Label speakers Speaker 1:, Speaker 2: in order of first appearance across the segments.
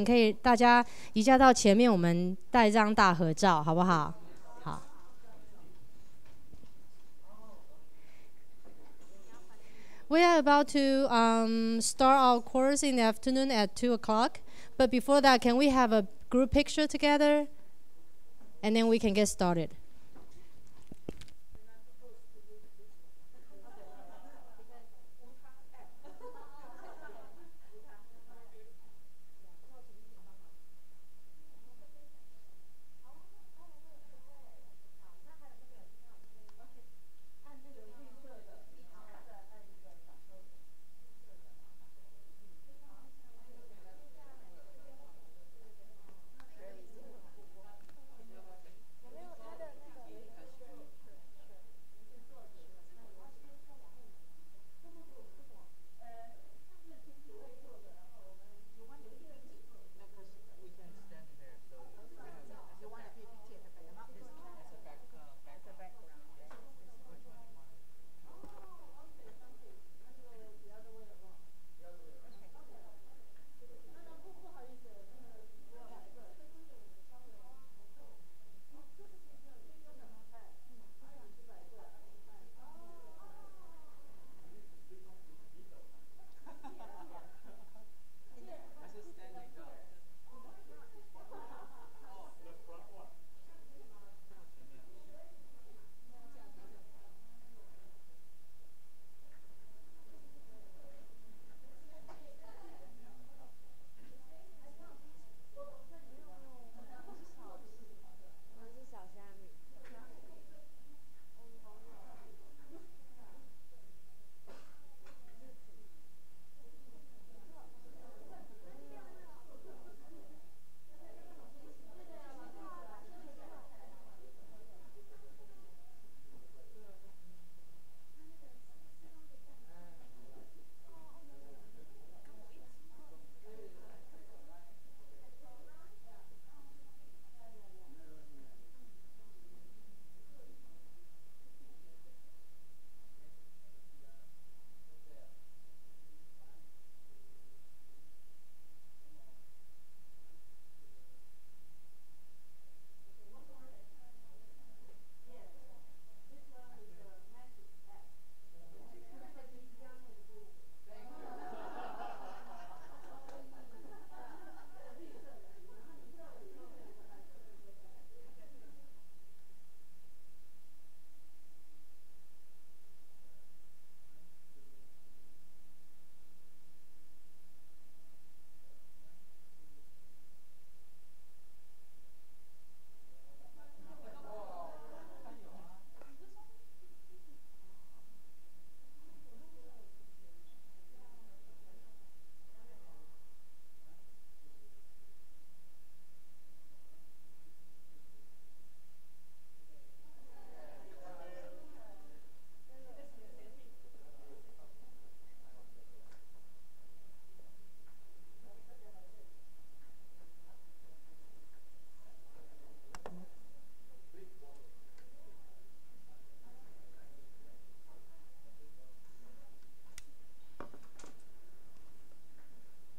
Speaker 1: 可以大家移驾到前面，我们带张大合照，好不好？好。We are about to start our course in the afternoon at 2 o'clock. But before that, can we have a group picture together? And then we can get started.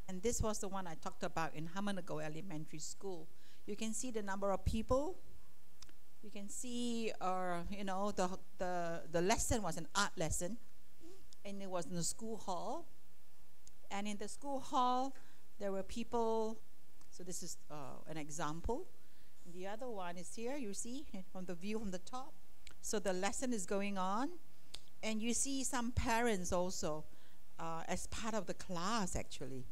Speaker 2: And this was the one I talked about in Hamanago Elementary School. You can see the number of people. You can see, the lesson was an art lesson, and it was in the school hall. And in the school hall, there were people. So this is an example. The other one is here. You see from the view from the top. So the lesson is going on, and you see some parents also as part of the class actually.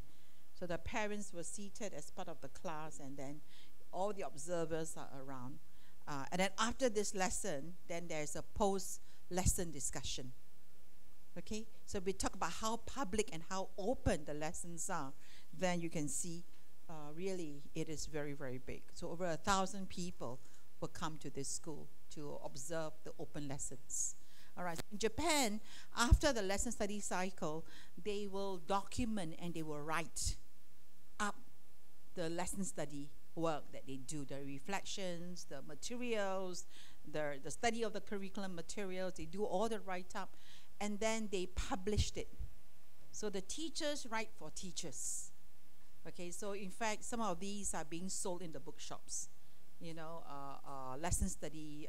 Speaker 2: So the parents were seated as part of the class, and then all the observers are around. And then after this lesson, then there's a post-lesson discussion. Okay? So we talk about how public and how open the lessons are. Then you can see really it is very, very big. So over 1,000 people will come to this school to observe the open lessons. All right. In Japan, after the lesson study cycle, they will document and they will write up the lesson study work that they do, the reflections, the materials, the study of the curriculum materials. They do all the write-up, and then they published it. So the teachers write for teachers. Okay, so in fact, some of these are being sold in the bookshops. Lesson study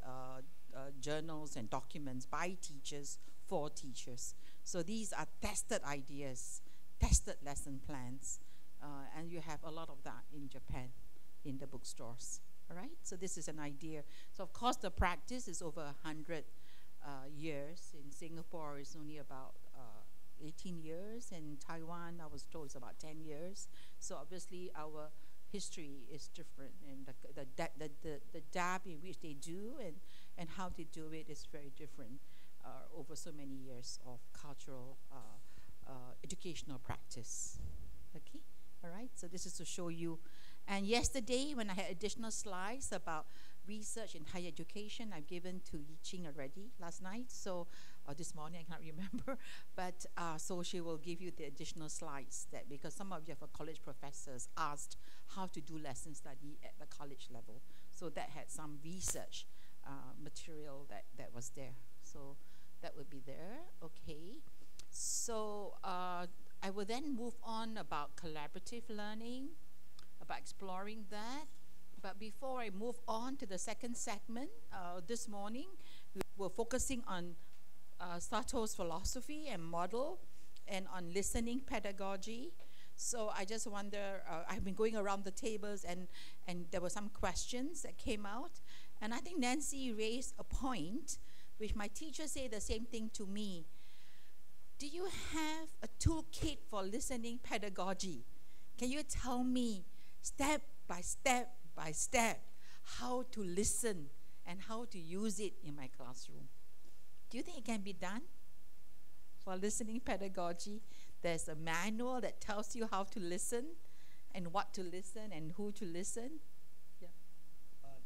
Speaker 2: journals and documents by teachers for teachers. So these are tested ideas, tested lesson plans, and you have a lot of that in Japan, in the bookstores. All right, so this is an idea. So of course, the practice is over 100 years. In Singapore, it's only about 18 years. In Taiwan, I was told it's about 10 years. So obviously, our history is different, and the depth in which they do and how they do it is very different over so many years of cultural educational practice. Okay, all right, so this is to show you. And yesterday, when I had additional slides about research in higher education, I've given to Yi Ching already last night, so or this morning, I can't remember, but so she will give you the additional slides, that because some of you have college professors asked how to do lesson study at the college level, so that had some research material that was there, so that would be there. Okay, so I will then move on about collaborative learning, about exploring that. But before I move on to the second segment, this morning we're focusing on Sato's philosophy and model, and on listening pedagogy. So I just wonder, I've been going around the tables, and there were some questions that came out. And I think Nancy raised a point, which my teacher said the same thing to me. Do you have a toolkit for listening pedagogy? Can you tell me step by step by step how to listen and how to use it in my classroom? Do you think it can be done for listening pedagogy? There's a manual that tells you how to listen and what to listen and who to listen. Yeah.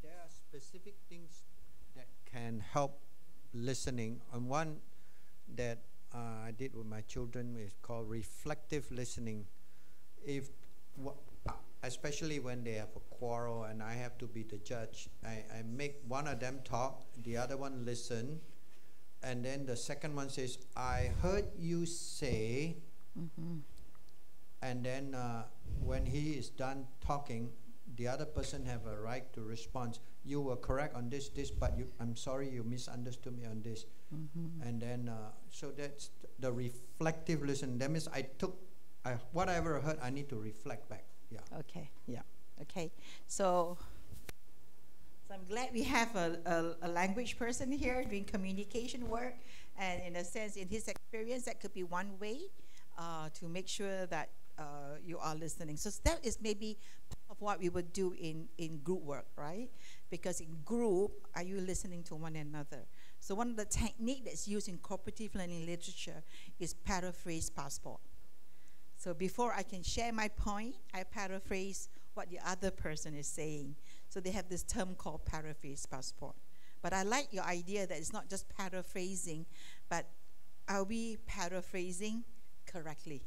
Speaker 3: There are specific things that can help listening. And one that I did with my children is called reflective listening. Especially when they have a quarrel and I have to be the judge, I make one of them talk, the other one listen, and then the second one says, I heard you say, and then when he is done talking, the other person have a right to respond. You were correct on this, but I'm sorry you misunderstood me on this. And then, so that's the reflective listen. That means whatever I heard, I need to reflect back. Yeah.
Speaker 2: Okay, yeah, okay. So I'm glad we have a language person here doing communication work, and in a sense, in his experience, that could be one way to make sure that you are listening. So that is maybe part of what we would do in group work, right? Because in group, are you listening to one another? So one of the techniques that's used in cooperative learning literature is paraphrase passport. So before I can share my point, I paraphrase what the other person is saying. So they have this term called paraphrase passport. But I like your idea that it's not just paraphrasing, but are we paraphrasing correctly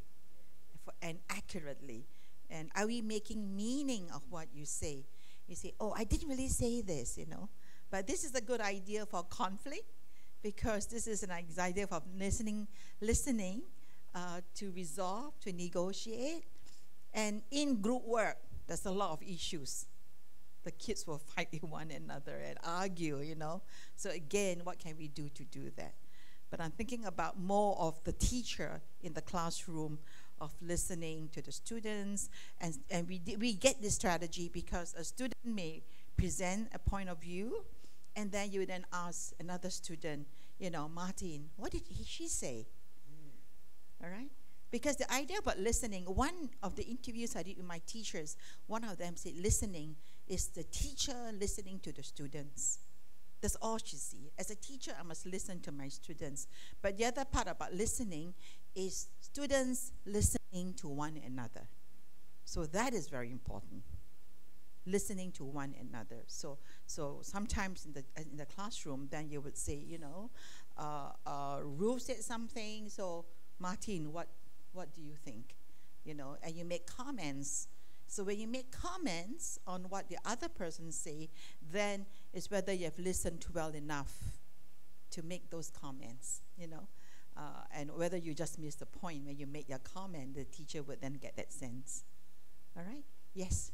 Speaker 2: and accurately? And are we making meaning of what you say? You say, oh, I didn't really say this, But this is a good idea for conflict, because this is an idea of listening, to resolve, to negotiate. And in group work, there's a lot of issues. The kids will fight with one another and argue, So again, what can we do to do that? But I'm thinking about more of the teacher in the classroom, of listening to the students. And we get this strategy because a student may present a point of view, and then you then ask another student, Martin, what did she say? All right? Because the idea about listening, one of the interviews I did with my teachers, one of them said listening is the teacher listening to the students. That's all she sees. As a teacher, I must listen to my students. But the other part about listening is students listening to one another. So that is very important. Listening to one another. So sometimes in the classroom, then you would say, Ruth said something, so Martin, what do you think? And you make comments. So when you make comments on what the other person say, then it's whether you have listened well enough to make those comments, and whether you just missed the point when you make your comment, the teacher would then get that sense. All right? Yes.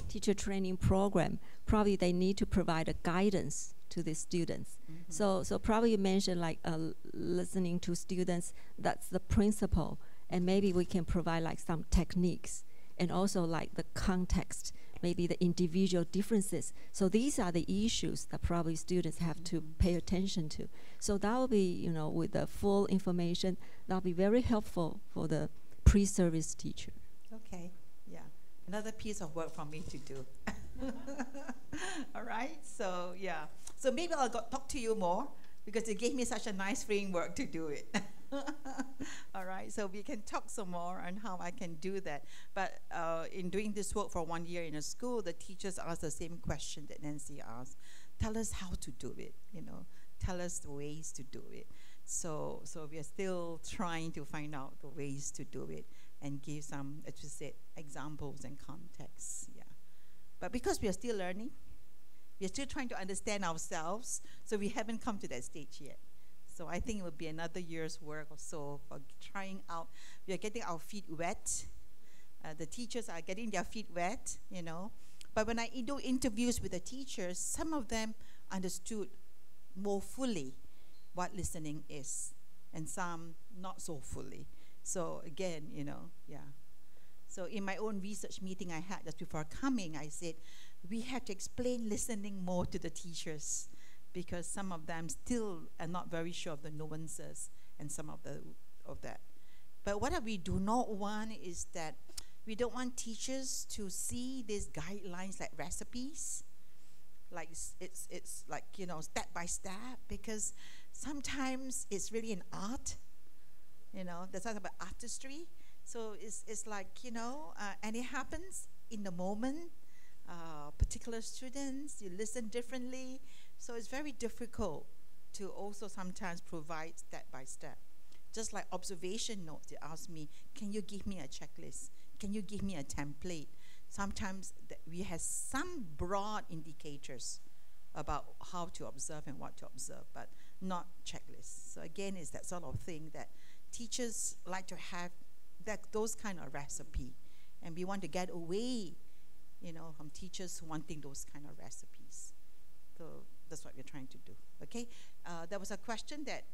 Speaker 4: Teacher training program, probably they need to provide a guidance to the students. So probably you mentioned like listening to students, that's the principle, and maybe we can provide like some techniques and also like the context, maybe the individual differences. So these are the issues that probably students have to pay attention to. So that will be, you know, with the full information, that'll be very helpful for the pre-service teacher.
Speaker 2: Okay, yeah. Another piece of work for me to do. All right, so yeah. So maybe I'll talk to you more because you gave me such a nice framework to do it. All right, so we can talk some more on how I can do that. But in doing this work for 1 year in a school, the teachers ask the same question that Nancy asked. Tell us how to do it, you know. Tell us the ways to do it. So we are still trying to find out the ways to do it and give some, as you said, examples and contexts, yeah. But because we are still learning, we are still trying to understand ourselves, so we haven't come to that stage yet. So I think it will be another year's work or so for trying out. We are getting our feet wet. The teachers are getting their feet wet, you know. But when I do interviews with the teachers, some of them understood more fully what listening is, and some not so fully. So again, you know, yeah. So in my own research meeting I had just before coming, I said, we have to explain listening more to the teachers because some of them still are not very sure of the nuances and some of that. But what we do not want is that we don't want teachers to see these guidelines like recipes, like it's like, you know, step by step, because sometimes it's really an art, you know, that's talk about artistry. So it's like, you know, and it happens in the moment. Particular students, you listen differently. So it's very difficult to also sometimes provide step by step. Just like observation notes, they ask me, can you give me a checklist? Can you give me a template? Sometimes we have some broad indicators about how to observe and what to observe, but not checklists. So again, it's that sort of thing that teachers like to have, those kind of recipe, and we want to get away, you know, from teachers wanting those kind of recipes. So that's what we're trying to do. Okay, there was a question that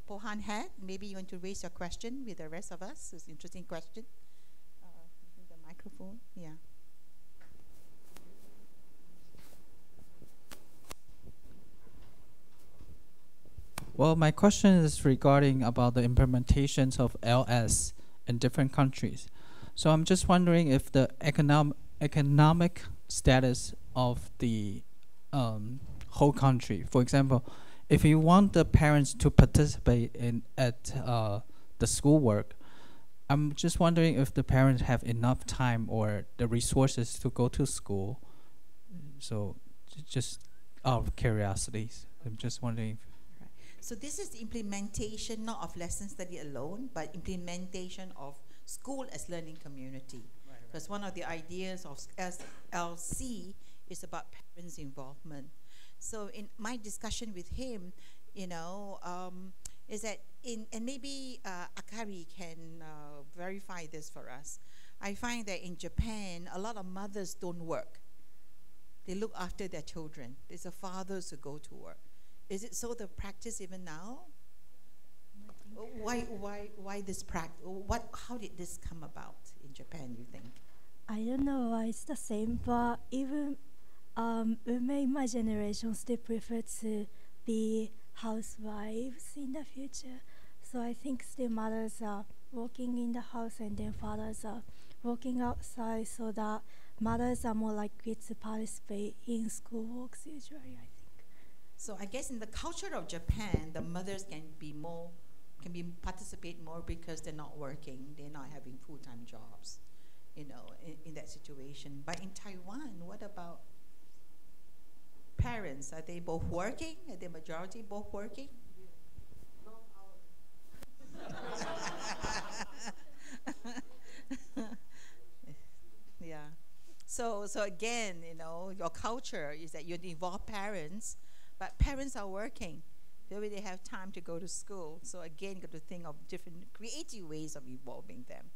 Speaker 2: Pohan had. Maybe you want to raise your question with the rest of us. It's an interesting question. Using the microphone, yeah.
Speaker 5: Well, my question is regarding about the implementations of LS in different countries. So I'm just wondering if the economic status of the whole country. For example, if you want the parents to participate at the schoolwork, I'm just wondering if the parents have enough time or the resources to go to school. So just out of curiosity, I'm just wondering.
Speaker 2: So this is the implementation not of lesson study alone, but implementation of school as learning community. Because one of the ideas of SLC is about parents' involvement. So in my discussion with him, you know, is that and maybe Akari can verify this for us. I find that in Japan, a lot of mothers don't work. They look after their children. There's the fathers who go to work. Is it so the practice even now? Why this practice? How did this come about in Japan, you think?
Speaker 6: I don't know why it's the same, but even women in my generation still prefer to be housewives in the future. So I think still mothers are working in the house and then fathers are working outside, so that mothers are more likely to participate in school works usually, I think.
Speaker 2: So I guess in the culture of Japan, the mothers can participate more because they're not working, they're not having full-time jobs, you know, in that situation. But in Taiwan, what about parents? Are they both working? Are the majority both working? Yeah. So again, you know, your culture is that you involve parents, but parents are working. Maybe they have time to go to school. So again, you got to think of different creative ways of involving them.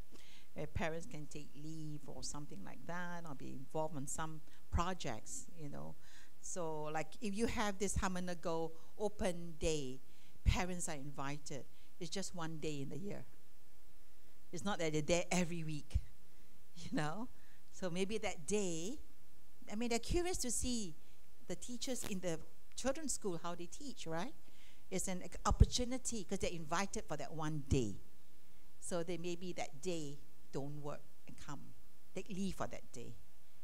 Speaker 2: Parents can take leave or something like that, or be involved in some projects, you know. So like if you have this Hamanago open day, parents are invited. It's just one day in the year. It's not that they're there every week, you know. So maybe that day, I mean, they're curious to see the teachers in the children's school, how they teach, right? It's an opportunity because they're invited for that one day. So they maybe that day don't work and come. Take leave for that day.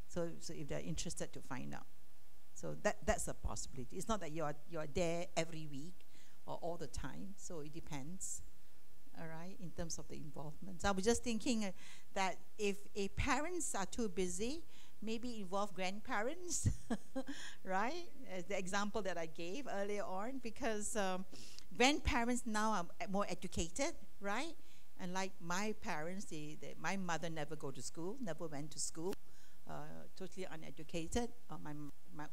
Speaker 2: So if they're interested to find out. So that's a possibility. It's not that you're there every week or all the time. So it depends, all right, in terms of the involvement. So I was just thinking that if parents are too busy, maybe involve grandparents, right? As the example that I gave earlier on, because grandparents now are more educated, right? And like my parents, my mother never go to school, never went to school, totally uneducated, my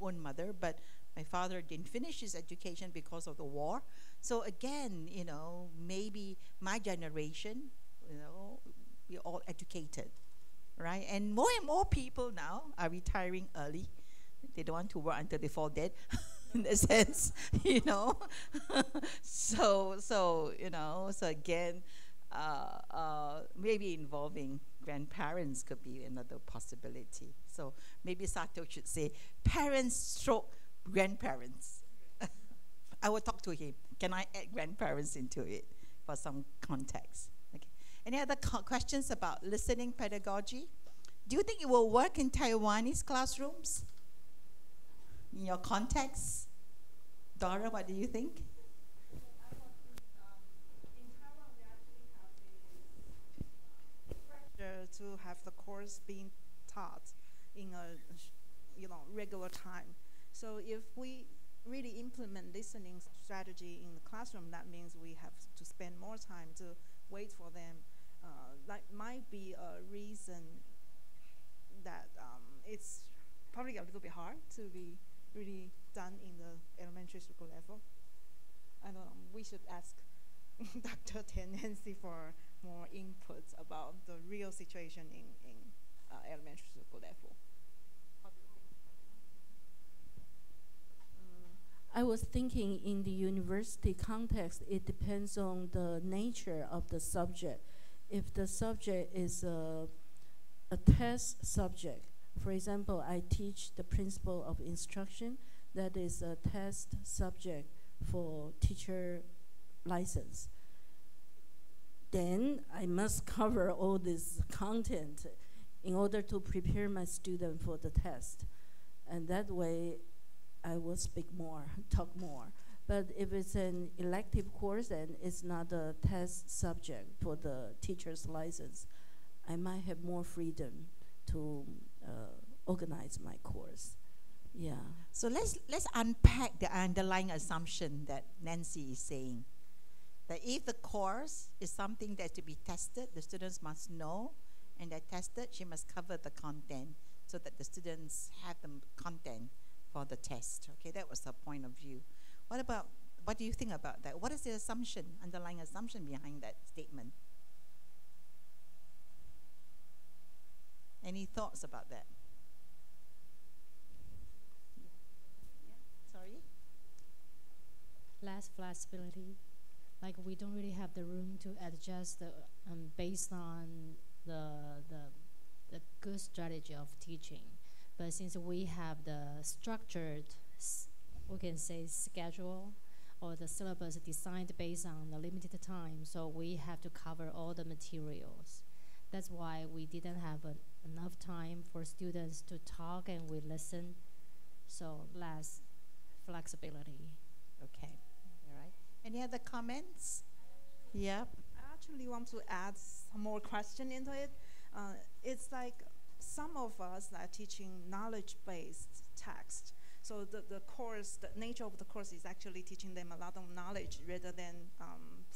Speaker 2: own mother, but my father didn't finish his education because of the war. So again, you know, maybe my generation, you know, we're all educated, right? And more people now are retiring early. They don't want to work until they fall dead, in a sense, you know. so you know, so again, maybe involving grandparents could be another possibility. So maybe Sato should say parents/grandparents. I will talk to him. Can I add grandparents into it for some context? Okay. Any other questions about listening pedagogy? Do you think it will work in Taiwanese classrooms? In your context? Dora, what do you think?
Speaker 7: To have the course being taught in a regular time. So if we really implement listening strategy in the classroom, that means we have to spend more time to wait for them. That might be a reason that it's probably a little bit hard to be really done in the elementary school level. I don't know, we should ask Dr. Nancy for more inputs about the real situation in elementary school level.
Speaker 8: I was thinking in the university context, it depends on the nature of the subject. If the subject is a test subject, for example, I teach the principle of instruction, that is a test subject for teacher license. Then I must cover all this content in order to prepare my student for the test. And that way, I will speak more, talk more. But if it's an elective course and it's not a test subject for the teacher's license, I might have more freedom to organize my course. Yeah.
Speaker 2: So let's unpack the underlying assumption that Nancy is saying. That if the course is something that to be tested, the students must know, and they're tested, she must cover the content so that the students have the content for the test. Okay, that was her point of view. What do you think about that? What is the assumption, underlying assumption behind that statement? Any thoughts about that? Yeah, sorry?
Speaker 1: Less flexibility. Like we don't really have the room to adjust based on the good strategy of teaching. But since we have the structured, we can say schedule, or the syllabus designed based on the limited time, so we have to cover all the materials. That's why we didn't have enough time for students to talk and we listen, so less flexibility.
Speaker 2: Okay, all right. Any other comments? Yep.
Speaker 7: I actually want to add some more question into it. It's like some of us are teaching knowledge-based text. So the course, the nature of the course is actually teaching them a lot of knowledge rather than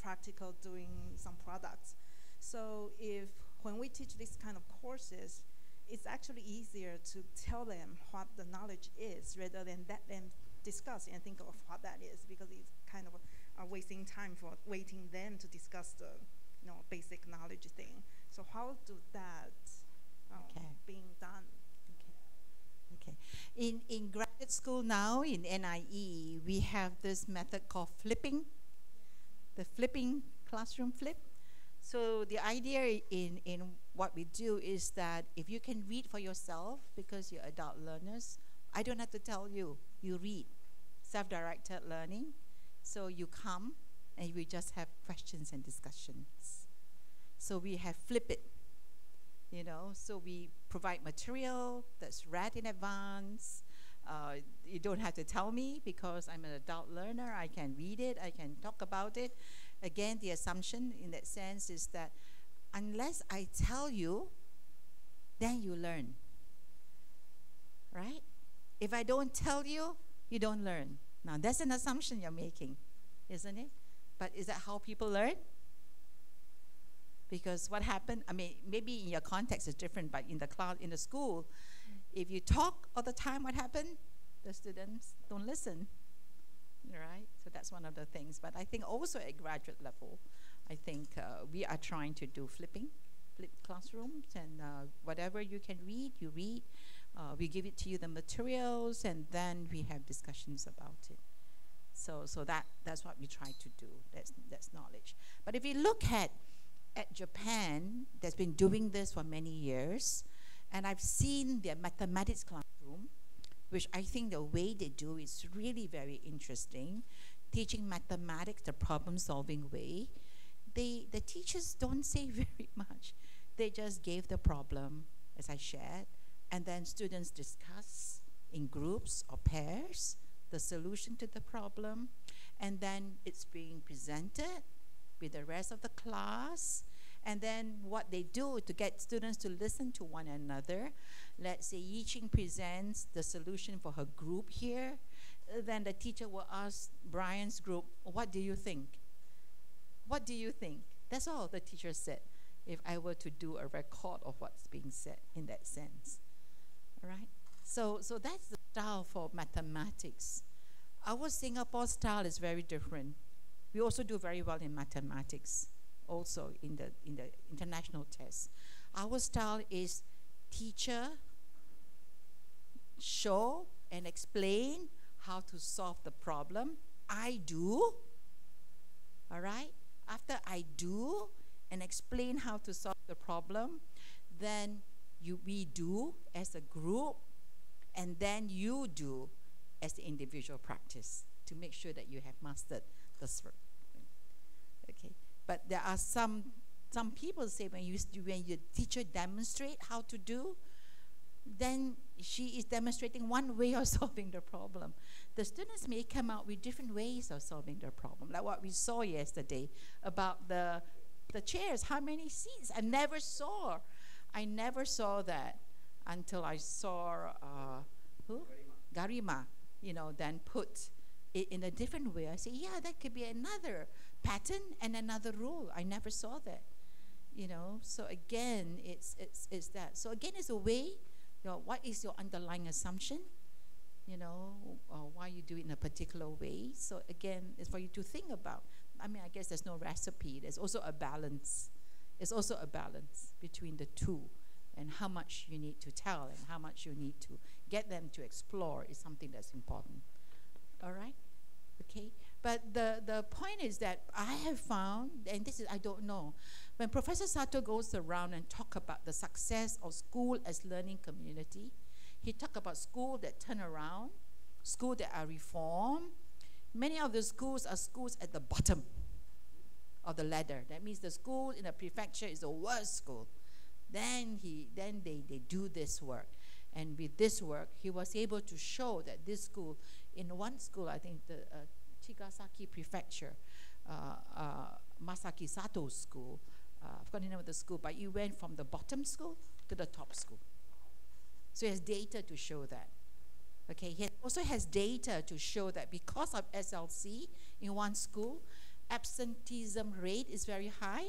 Speaker 7: practical doing some products. So when we teach this kind of courses, it's actually easier to tell them what the knowledge is rather than let them discuss and think of what that is, because it's kind of wasting time for waiting them to discuss the basic knowledge thing. So how do that being done?
Speaker 2: Okay. In graduate school now, in NIE, we have this method called flipping, the flipping classroom flip. So the idea in what we do is that if you can read for yourself, because you're adult learners, I don't have to tell you, you read. Self-directed learning. So you come and we just have questions and discussions. So we have flip it. So we provide material that's read in advance. You don't have to tell me because I'm an adult learner. I can read it. I can talk about it. Again, the assumption in that sense is that unless I tell you, then you learn. Right? If I don't tell you, you don't learn. Now, that's an assumption you're making, isn't it? But is that how people learn? Because what happened, maybe in your context is different, but in the school, if you talk all the time, what happened? The students don't listen, right? So that's one of the things. But I think also at graduate level, I think we are trying to do flip classrooms, and whatever you can read, you read. We give it to you, the materials, and then we have discussions about it. So that's what we try to do. That's knowledge. But if you look at Japan, that's been doing this for many years, and I've seen their mathematics classroom, which I think the way they do is really very interesting, teaching mathematics the problem-solving way. The teachers don't say very much. They just gave the problem, as I shared, and then students discuss in groups or pairs the solution to the problem, and then it's being presented with the rest of the class. And then what they do to get students to listen to one another, let's say Yi-Ching presents the solution for her group here, then the teacher will ask Brian's group, what do you think? What do you think? That's all the teacher said, if I were to do a record of what's being said in that sense. All right? So that's the style for mathematics. Our Singapore style is very different. We also do very well in mathematics, also in the international tests. Our style is teacher, show and explain how to solve the problem. I do, all right? After I do and explain how to solve the problem, then we do as a group, and then you do as the individual practice to make sure that you have mastered this work. Okay, but there are some people say when your teacher demonstrate how to do, then she is demonstrating one way of solving the problem. The students may come out with different ways of solving the problem, like what we saw yesterday about the chairs, how many seats. I never saw that until I saw Garima, then put it in a different way. I say, yeah, that could be another pattern and another rule. I never saw that, So again, it's that. So again, it's a way. What is your underlying assumption? Why you do it in a particular way. So again, it's for you to think about. I guess there's no recipe. There's also a balance. It's also a balance between the two, and how much you need to tell and how much you need to get them to explore is something that's important. All right? Okay? But the point is that I have found, and this is, I don't know, when Professor Sato goes around and talk about the success of school as learning community, he talk about school that turn around, school that are reformed. Many of the schools are schools at the bottom of the ladder. That means the school in the prefecture is the worst school. Then they do this work. And with this work, he was able to show that this school, in one school, I think the Chigasaki Prefecture, Masaki Sato's school, I've forgotten the name of the school, but you went from the bottom school to the top school. So he has data to show that. Okay, he also has data to show that because of SLC in one school, absenteeism rate is very high.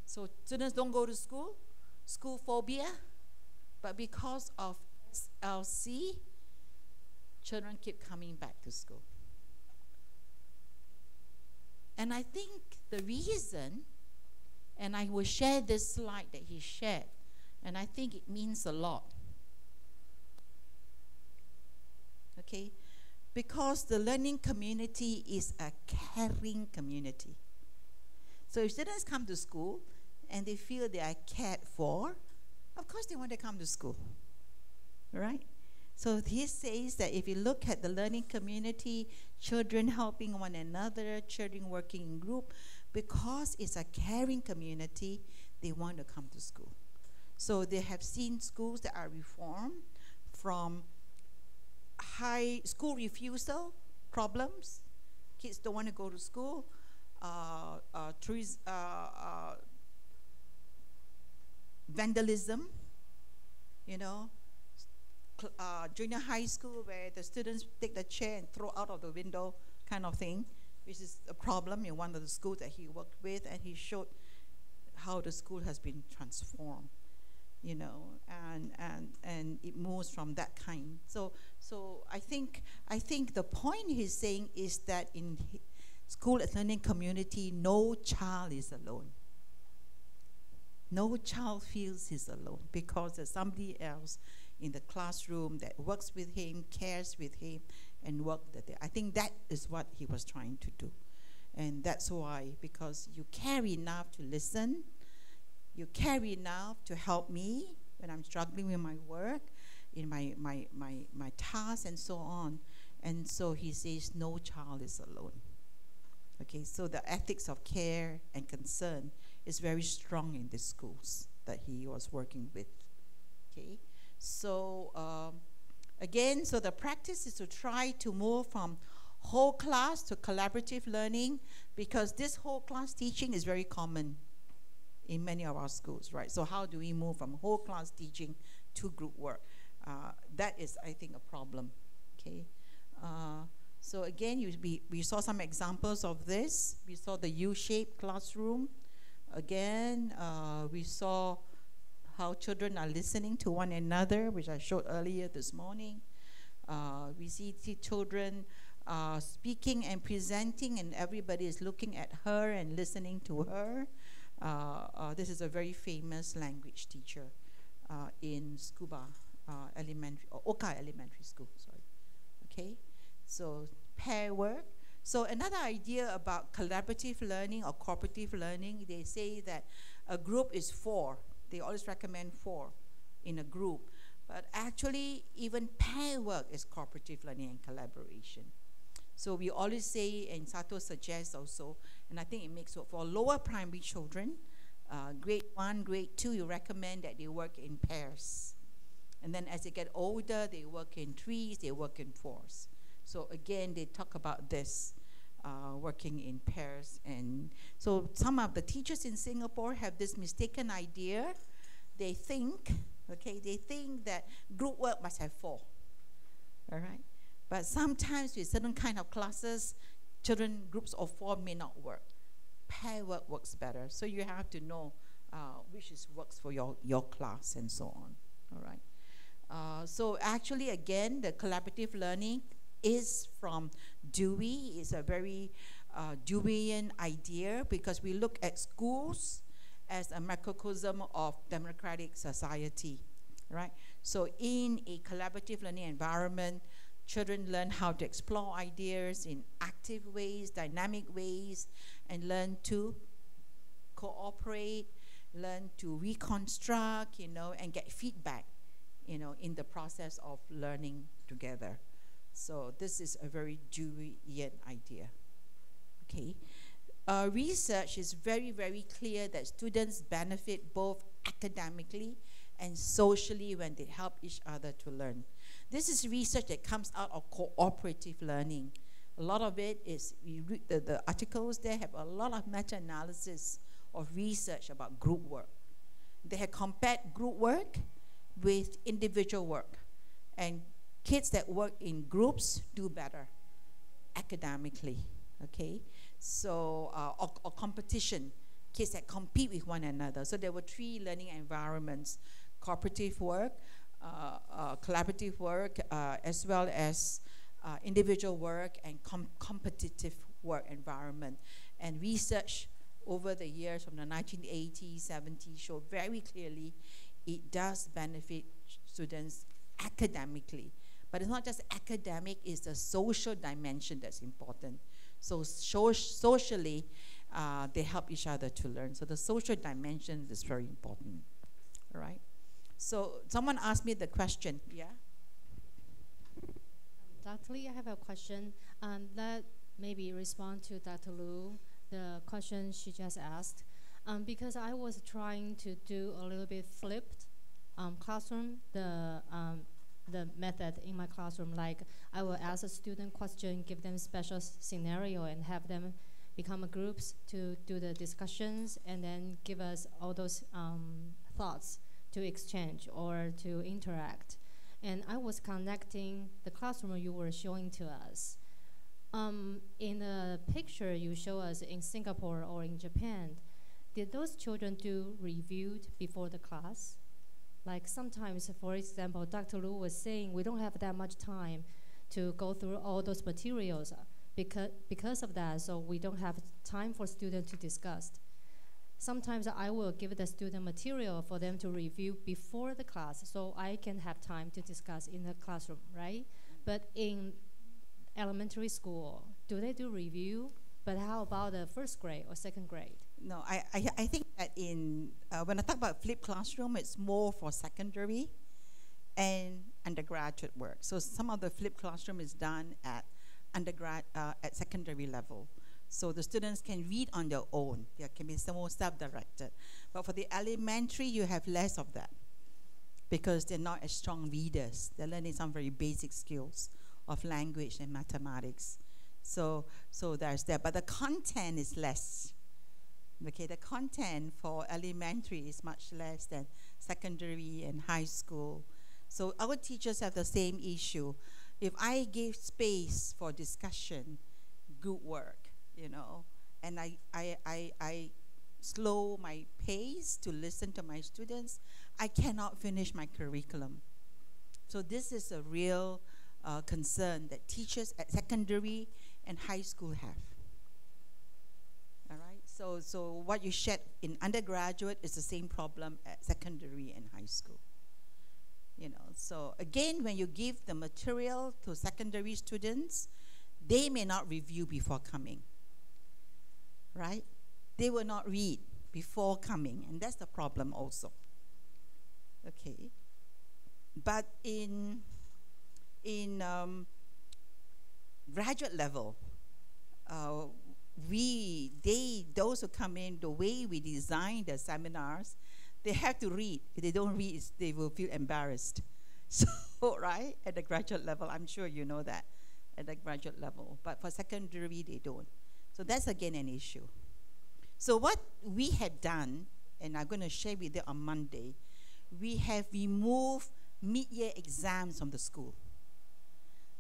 Speaker 2: So students don't go to school phobia, but because of SLC, children keep coming back to school. And I think the reason, and I will share this slide that he shared, and I think it means a lot. Okay? Because the learning community is a caring community. So if students come to school and they feel they are cared for, of course they want to come to school, right? So he says that if you look at the learning community, children helping one another, children working in group, because it's a caring community, they want to come to school. So they have seen schools that are reformed from high school refusal problems. Kids don't want to go to school. Vandalism, you know, junior high school where the students take the chair and throw out of the window kind of thing, which is a problem in one of the schools that he worked with, and he showed how the school has been transformed, you know, and it moves from that kind. So I think the point he's saying is that in school and learning community, no child is alone. No child feels he's alone because there's somebody else in the classroom that works with him, cares with him, and works with him. I think that is what he was trying to do. And that's why, because you care enough to listen, you care enough to help me when I'm struggling with my work, in my tasks and so on. And so he says no child is alone. Okay, so the ethics of care and concern is very strong in the schools that he was working with. Okay, so again, so the practice is to try to move from whole class to collaborative learning, because this whole class teaching is very common in many of our schools, right? So how do we move from whole class teaching to group work? That is, I think, a problem. Okay. So again, we saw some examples of this. We saw the U-shaped classroom. Again, we saw how children are listening to one another, which I showed earlier this morning. We see children speaking and presenting, and everybody is looking at her and listening to her. This is a very famous language teacher in Scuba Elementary, or Oka Elementary School, sorry. Okay, so pair work. So another idea about collaborative learning or cooperative learning, they say that a group is 4. They always recommend 4 in a group. But actually, even pair work is cooperative learning and collaboration. So we always say, and Sato suggests also, and I think it makes it for lower primary children, grade 1, grade 2, you recommend that they work in pairs. And then as they get older, they work in 3s, they work in 4s. So again, they talk about this, working in pairs. And so some of the teachers in Singapore have this mistaken idea. They think, okay, they think that group work must have 4, all right? But sometimes with certain kind of classes, children groups of 4 may not work. Pair work works better. So you have to know which works for your class and so on, all right? So actually, again, the collaborative learning is from Dewey. It's a very Deweyan idea, because we look at schools as a microcosm of democratic society, right? So in a collaborative learning environment, children learn how to explore ideas in active ways, dynamic ways, and learn to cooperate, learn to reconstruct, you know, and get feedback, you know, in the process of learning together. So this is a very Deweyan idea. Okay. Research is very, very clear that students benefit both academically and socially when they help each other to learn. This is research that comes out of cooperative learning. A lot of it is, we read the articles there have a lot of meta-analysis of research about group work. They have compared group work with individual work. And kids that work in groups do better academically, okay? So, or competition, kids that compete with one another. So there were 3 learning environments: cooperative work, collaborative work, as well as individual work and competitive work environment. And research over the years from the 1980s, 70s showed very clearly it does benefit students academically. But it's not just academic, it's the social dimension that's important. So socially, they help each other to learn. So the social dimension is very important, all right? So someone asked me the question, yeah?
Speaker 1: Dr. Lee, I have a question that maybe respond to Dr. Lu, the question she just asked. Because I was trying to do a little bit flipped classroom, the method in my classroom, like I will ask a student question, give them special scenario, and have them become groups to do the discussions, and then give us all those thoughts to exchange or to interact. And I was connecting the classroom you were showing to us. In the picture you show us in Singapore or in Japan, did those children do reviewed before the class? Like sometimes, for example, Dr. Lu was saying we don't have that much time to go through all those materials because of that, so we don't have time for students to discuss. Sometimes I will give the student material for them to review before the class so I can have time to discuss in the classroom, right? But in elementary school, do they do review? But how about the first grade or second grade?
Speaker 2: No, I think that in when I talk about flipped classroom, it's more for secondary and undergraduate work. So some of the flipped classroom is done at at secondary level. So the students can read on their own. There can be some more self-directed. But for the elementary, you have less of that because they're not as strong readers. They're learning some very basic skills of language and mathematics. So there's that. But the content is less. Okay, the content for elementary is much less than secondary and high school. So our teachers have the same issue. If I give space for discussion, group work, you know, and I slow my pace to listen to my students, I cannot finish my curriculum. So this is a real concern that teachers at secondary and high school have. All right, so what you shared in undergraduate is the same problem at secondary and high school. You know, so again, when you give the material to secondary students, they may not review before coming. Right? They will not read before coming, and that's the problem also. Okay. But in graduate level, those who come in, the way we design the seminars, they have to read. If they don't read, they will feel embarrassed. So, right, at the graduate level, I'm sure you know that, at the graduate level. But for secondary, they don't. So that's again an issue. So what we had done, and I'm going to share with you on Monday, we have removed mid-year exams from the school.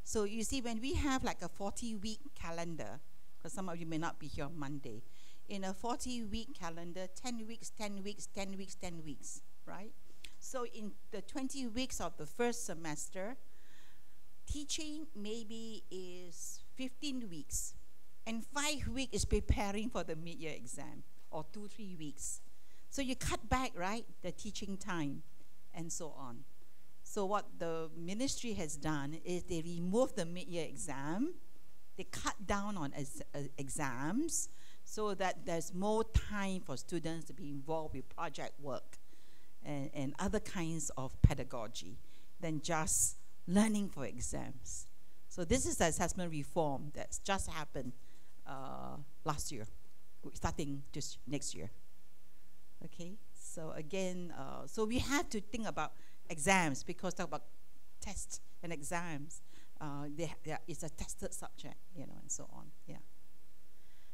Speaker 2: So you see, when we have like a 40-week calendar, because some of you may not be here on Monday, in a 40-week calendar, 10 weeks, 10 weeks, 10 weeks, 10 weeks, right? So in the 20 weeks of the first semester, teaching maybe is 15 weeks, and 5 weeks is preparing for the mid-year exam, or 2-3 weeks. So you cut back, right, the teaching time, and so on. So what the ministry has done is they remove the mid-year exam, they cut down on exams, so that there's more time for students to be involved with project work and other kinds of pedagogy than just learning for exams. So this is the assessment reform that's just happened last year, starting just next year. Okay, so again, so we have to think about exams, because talk about tests and exams. It's a tested subject, you know, and so on, yeah.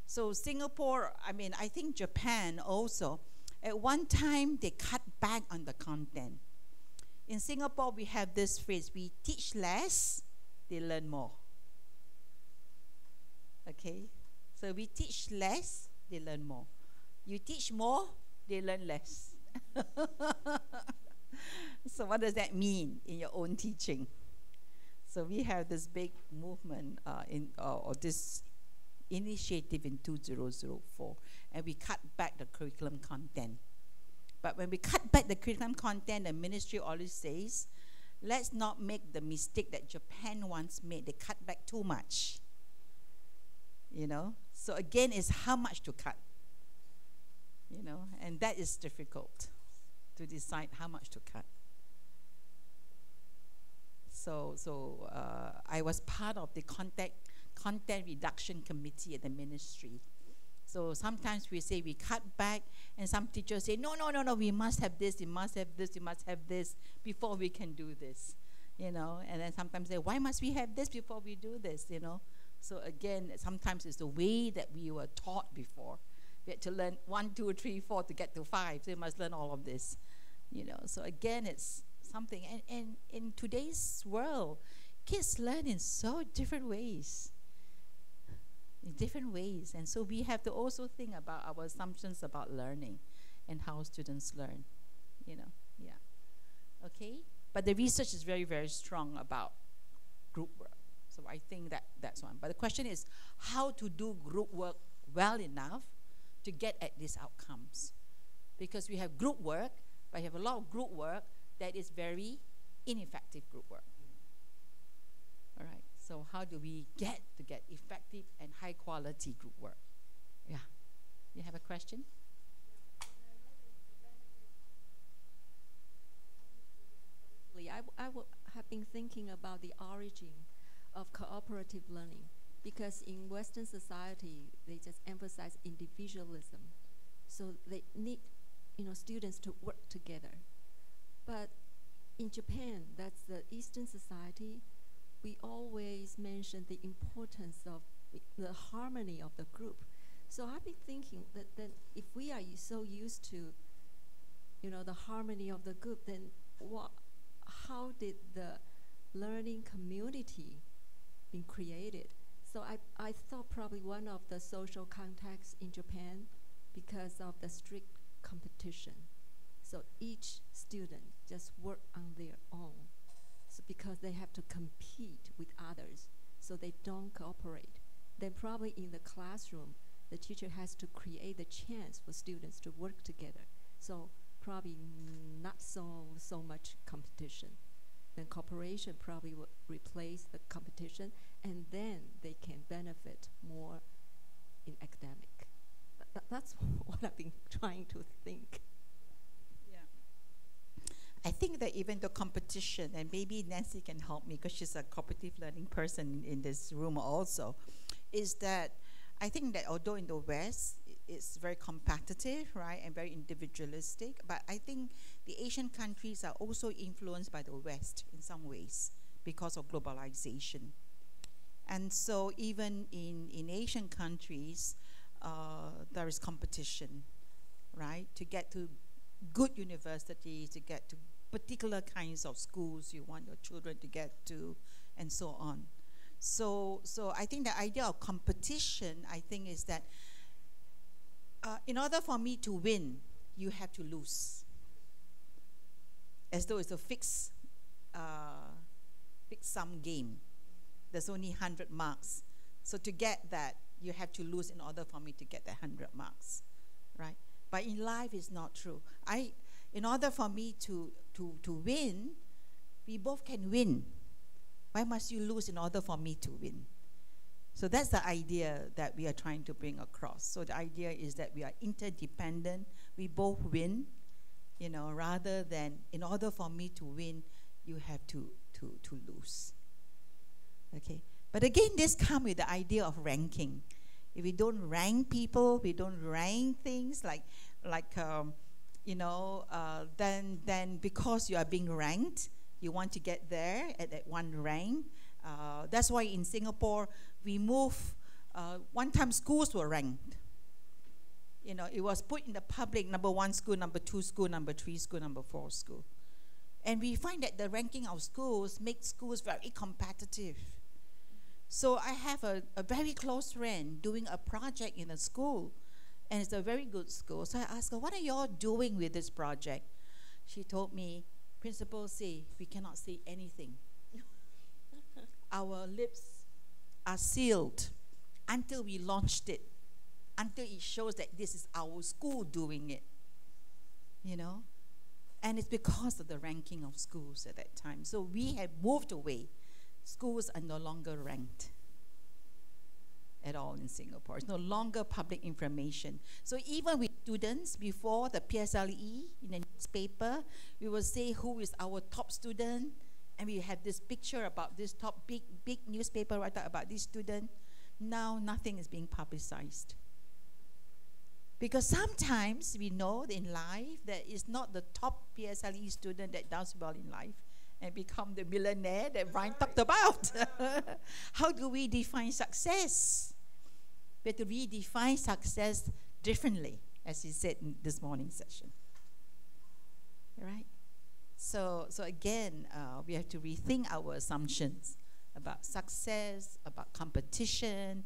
Speaker 2: So Singapore, I mean, I think Japan also, at one time they cut back on the content. In Singapore, we have this phrase, we teach less, they learn more. Okay, so we teach less, they learn more. You teach more, they learn less. So what does that mean in your own teaching? So we have this big movement or this initiative in 2004, and we cut back the curriculum content. But when we cut back the curriculum content, the ministry always says, let's not make the mistake that Japan once made. They cut back too much. You know? So again, it's how much to cut. You know? And that is difficult to decide how much to cut. So I was part of the content reduction committee at the ministry. So sometimes we say we cut back, and some teachers say, no, we must have this, we must have this, we must have this before we can do this, you know. And then sometimes they say, why must we have this before we do this, you know. So again, sometimes it's the way that we were taught before. We had to learn 1, 2, 3, 4 to get to 5, so you must learn all of this, you know. So again, it's something, and in today's world, kids learn in so different ways. And so we have to also think about our assumptions about learning and how students learn, you know. Yeah. Okay. But the research is very, very strong about group work. So I think that's one. But the question is how to do group work well enough to get at these outcomes. Because we have group work, but we have a lot of group work that is very ineffective group work. All right. So how do we get effective and high quality group work? Yeah. You have a question?
Speaker 4: I have been thinking about the origin of cooperative learning, because in Western society, they just emphasize individualism. So they need, students to work together. But in Japan, that's the Eastern society, we always mention the importance of the harmony of the group. So I've been thinking that if we are so used to, the harmony of the group, then how did the learning community been created? So I thought probably one of the social contexts in Japan, because of the strict competition. So each student just work on their own. So because they have to compete with others, so they don't cooperate. Then probably in the classroom, the teacher has to create the chance for students to work together. So probably not so much competition. Then cooperation probably will replace the competition, and then they can benefit more in academic. That's what I've been trying to think.
Speaker 2: I think that even the competition, and maybe Nancy can help me because she's a cooperative learning person in this room also, is that I think that although in the West it's very competitive, right, and very individualistic, but I think the Asian countries are also influenced by the West in some ways because of globalization. And so even in Asian countries, there is competition, right, to get to good universities, to get to particular kinds of schools you want your children to get to, and so on. So I think the idea of competition, I think, is that in order for me to win, you have to lose. As though it's a fixed sum game. There's only 100 marks. So to get that, you have to lose in order for me to get the 100 marks, right? But in life, it's not true. In order for me to win, we both can win. Why must you lose in order for me to win? So that's the idea that we are trying to bring across. So the idea is that we are interdependent. We both win, rather than in order for me to win, you have to lose. Okay. But again, this comes with the idea of ranking. If we don't rank people, we don't rank things then because you are being ranked, you want to get there at that one rank. That's why in Singapore, we move, one time schools were ranked. It was put in the public, number 1 school, number 2 school, number 3 school, number 4 school. And we find that the ranking of schools makes schools very competitive. So I have a very close friend doing a project in a school, and it's a very good school. So I asked her, what are you all doing with this project? She told me, principal say, we cannot say anything. our lips are sealed until we launched it, until it shows that this is our school doing it, you know. And it's because of the ranking of schools at that time. So we have moved away. Schools are no longer ranked at all in Singapore. It's no longer public information. So even with students, before the PSLE in the newspaper, we will say who is our top student, and we have this picture about this top big newspaper writer about this student. Now nothing is being publicized. Because sometimes we know in life that it's not the top PSLE student that does well in life and become the millionaire that Brian talked about. How do we define success? We have to redefine success differently, as he said in this morning's session. Right? So again, we have to rethink our assumptions about success, about competition,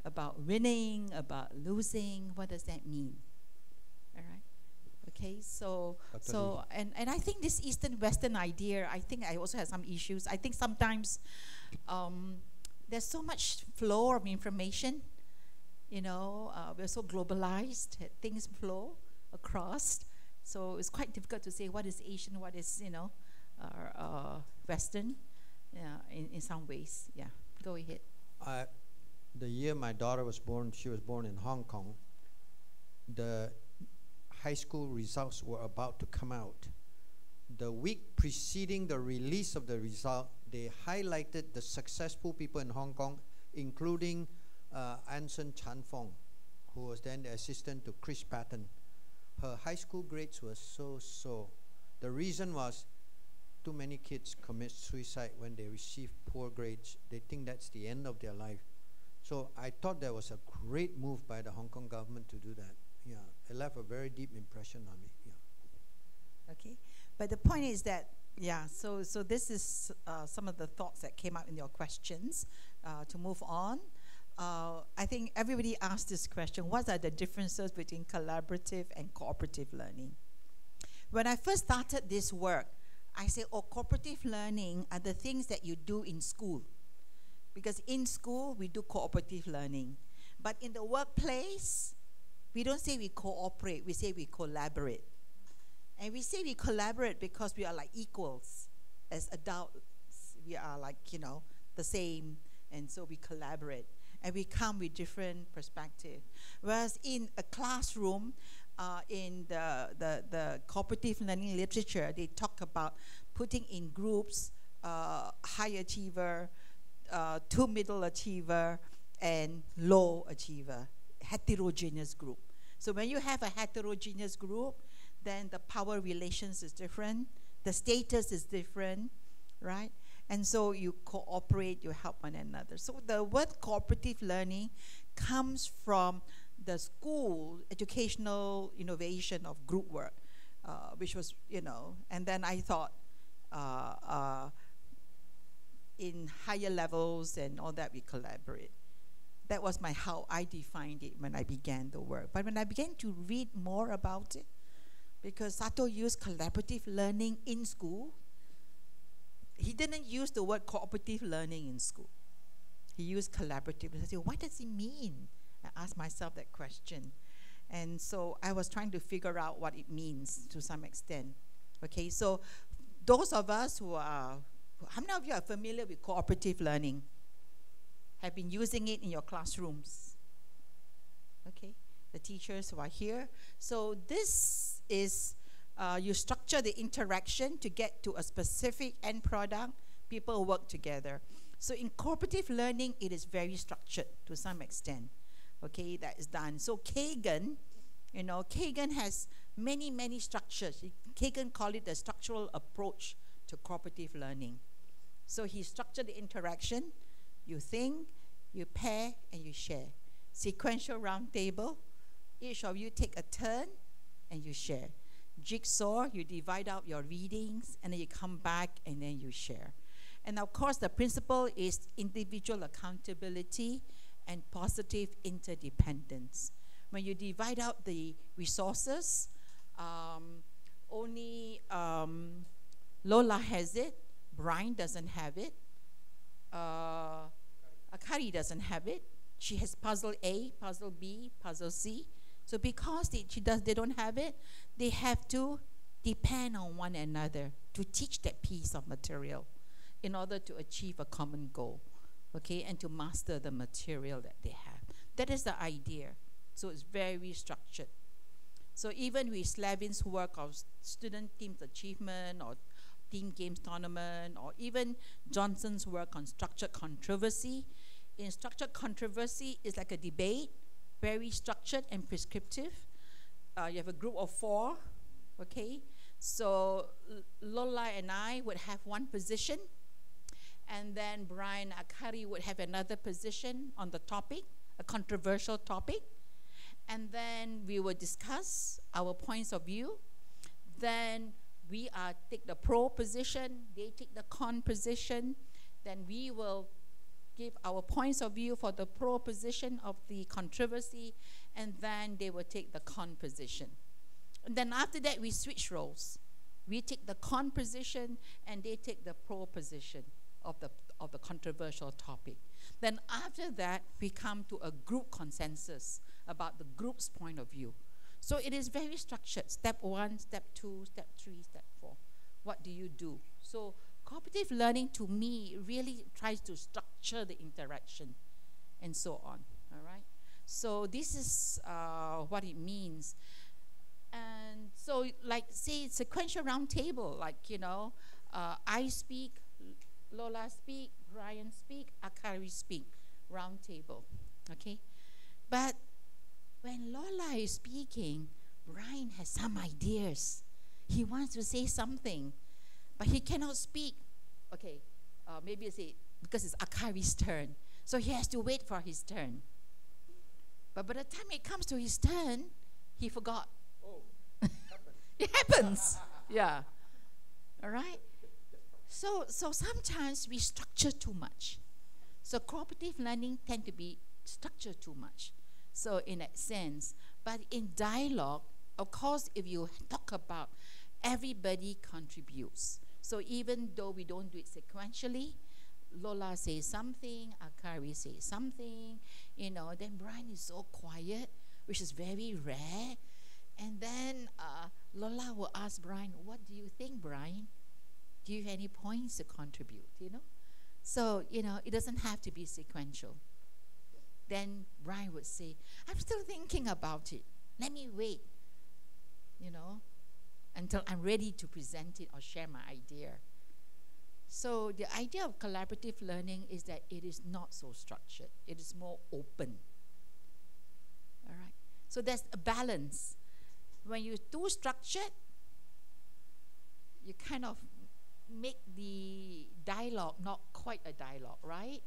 Speaker 2: about winning, about losing. What does that mean? All right. Okay. So and I think this Eastern-Western idea, I think I also have some issues. I think sometimes there's so much flow of information. You know, we're so globalized. Things flow across. So it's quite difficult to say what is Asian, what is, you know, Western. In some ways. Yeah. Go ahead.
Speaker 3: The year my daughter was born, she was born in Hong Kong. The high school results were about to come out. The week preceding the release of the result, they highlighted the successful people in Hong Kong, including Anson Chan Fong, who was then the assistant to Chris Patton. Her high school grades were so. The reason was too many kids commit suicide when they receive poor grades. They think that's the end of their life. So I thought that was a great move by the Hong Kong government to do that. Yeah, it left a very deep impression on me. Yeah.
Speaker 2: Okay, but the point is that, yeah, so this is some of the thoughts that came out in your questions. To move on, I think everybody asked this question: what are the differences between collaborative and cooperative learning? When I first started this work, I said, cooperative learning are the things that you do in school. Because in school, we do cooperative learning. But in the workplace, we don't say we cooperate, we say we collaborate. And we say we collaborate because we are like equals. As adults, we are like, you know, the same, and so we collaborate. And we come with different perspectives. Whereas in a classroom, in the cooperative learning literature, they talk about putting in groups, high achiever, two middle achiever, and low achiever, heterogeneous group. So when you have a heterogeneous group, then the power relations is different, the status is different, right? And so you cooperate, you help one another. So the word cooperative learning comes from the school educational innovation of group work, which was, you know, and then I thought in higher levels and all that we collaborate. That was how I defined it when I began the work. But when I began to read more about it, because Sato used collaborative learning in school, he didn't use the word cooperative learning in school. He used collaborative. I said, what does it mean? I asked myself that question. And so I was trying to figure out what it means to some extent. Okay, so those of us who are, how many of you are familiar with cooperative learning? Have been using it in your classrooms? Okay, the teachers who are here. So this is, you structure the interaction to get to a specific end product. People work together. So in cooperative learning, it is very structured to some extent. Okay, that is done. So Kagan, you know, Kagan has many, many structures. Kagan called it the structural approach to cooperative learning. So he structured the interaction. You think, you pair, and you share. Sequential round table. Each of you take a turn, and you share. Jigsaw, you divide out your readings, and then you come back, and then you share. And of course, the principle is individual accountability and positive interdependence. When you divide out the resources, only Lola has it, Brian doesn't have it, Akari doesn't have it. She has puzzle A, puzzle B, puzzle C. So because they don't have it, they have to depend on one another to teach that piece of material in order to achieve a common goal, okay, and to master the material that they have. That is the idea. So it's very structured. So even with Slavin's work of student teams achievement or team games tournament, or even Johnson's work on structured controversy, in structured controversy, it's like a debate, very structured and prescriptive. You have a group of 4, okay? So Lola and I would have one position, and then Brian Akari would have another position on the topic, a controversial topic, and then we would discuss our points of view. Then we take the pro position, they take the con position, then we will give our points of view for the pro position of the controversy, and then they will take the con position. And then after that, we switch roles. We take the con position, and they take the pro position of the controversial topic. Then after that, we come to a group consensus about the group's point of view. So it is very structured. Step 1, step 2, step 3, step 4. What do you do? So cooperative learning, to me, really tries to structure the interaction and so on, all right? So this is what it means. And so, like, say, sequential round table, like, I speak, Lola speak, Brian speak, Akari speak, round table, okay? But when Lola is speaking, Brian has some ideas. He wants to say something, but he cannot speak. Okay, maybe I say, because it's Akari's turn. So he has to wait for his turn. But by the time it comes to his turn, he forgot.
Speaker 3: Oh,
Speaker 2: It happens. Yeah. All right? So sometimes we structure too much. So cooperative learning tend to be structured too much. So in that sense, but in dialogue, of course, if you talk about everybody contributes. So even though we don't do it sequentially, Lola says something, Akari says something, then Brian is so quiet, which is very rare. And then Lola will ask Brian, what do you think, Brian? Do you have any points to contribute, So, it doesn't have to be sequential. Then Brian would say, I'm still thinking about it. Let me wait, until I'm ready to present it or share my idea. So the idea of collaborative learning is that it is not so structured. It is more open. All right? So there's a balance. When you're too structured, you kind of make the dialogue not quite a dialogue, right?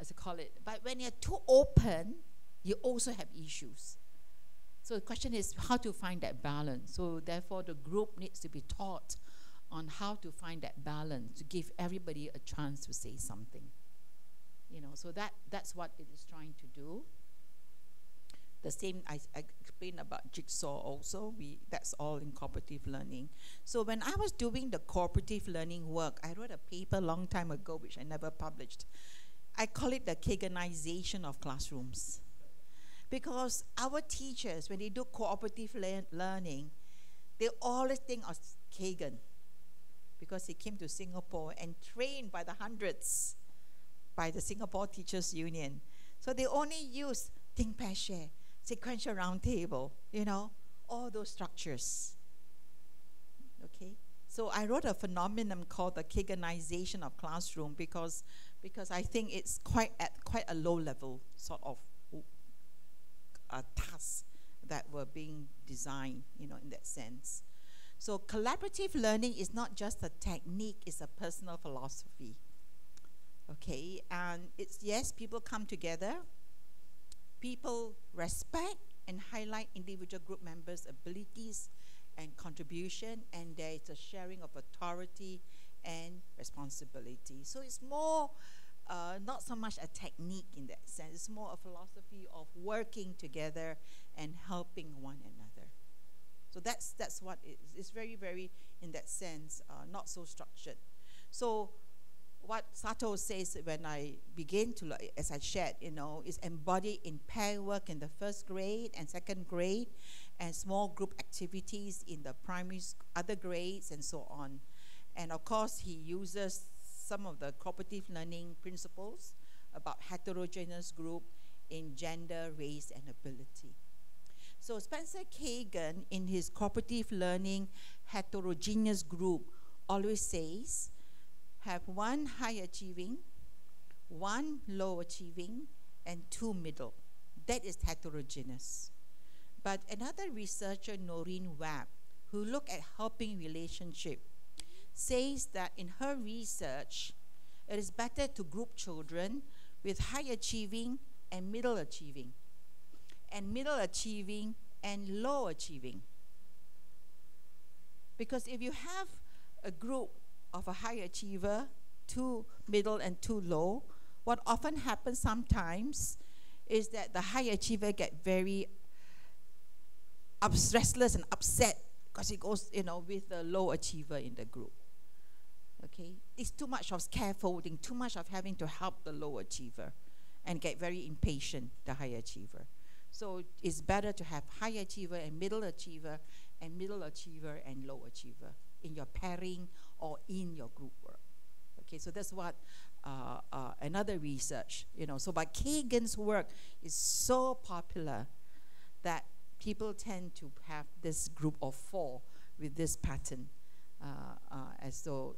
Speaker 2: As I call it. But when you're too open, you also have issues. So the question is how to find that balance. So therefore, the group needs to be taught on how to find that balance, to give everybody a chance to say something. So that's what it is trying to do. The same I explained about jigsaw also. That's all in cooperative learning. So when I was doing the cooperative learning work, I wrote a paper a long time ago, which I never published. I call it the Kaganization of classrooms. Because our teachers, when they do cooperative learning, they always think of Kagan, because he came to Singapore and trained by the hundreds by the Singapore Teachers Union. So they only use think, pair, share, sequential round table, all those structures. Okay? So I wrote a phenomenon called the Kaganization of classroom because I think it's quite a low level sort of tasks that were being designed, in that sense. So collaborative learning is not just a technique, it's a personal philosophy. Okay, and it's, yes, people come together, people respect and highlight individual group members' abilities and contribution, and there is a sharing of authority and responsibility. So it's more not so much a technique in that sense. It's more a philosophy of working together and helping one another. So that's what it is. It's very, very, in that sense, not so structured. So what Sato says when I begin to, as I shared, is embodied in pair work in the first grade and second grade, and small group activities in the primary, other grades, and so on. And of course, he uses some of the cooperative learning principles about heterogeneous group in gender, race, and ability. So Spencer Kagan, in his cooperative learning heterogeneous group, always says, have one high achieving, one low achieving, and two middle. That is heterogeneous. But another researcher, Noreen Webb, who looked at helping relationship, says that in her research, it is better to group children with high achieving and middle achieving and low achieving. Because if you have a group of a high achiever, two middle and two low, what often happens sometimes is that the high achiever get very restless and upset because he goes, with the low achiever in the group. Okay, it's too much of scaffolding, too much of having to help the low achiever, and get very impatient, the high achiever. So it's better to have high achiever and middle achiever and low achiever in your pairing or in your group work. Okay, so that's what another research, So but Kagan's work is so popular that people tend to have this group of 4 with this pattern. As though,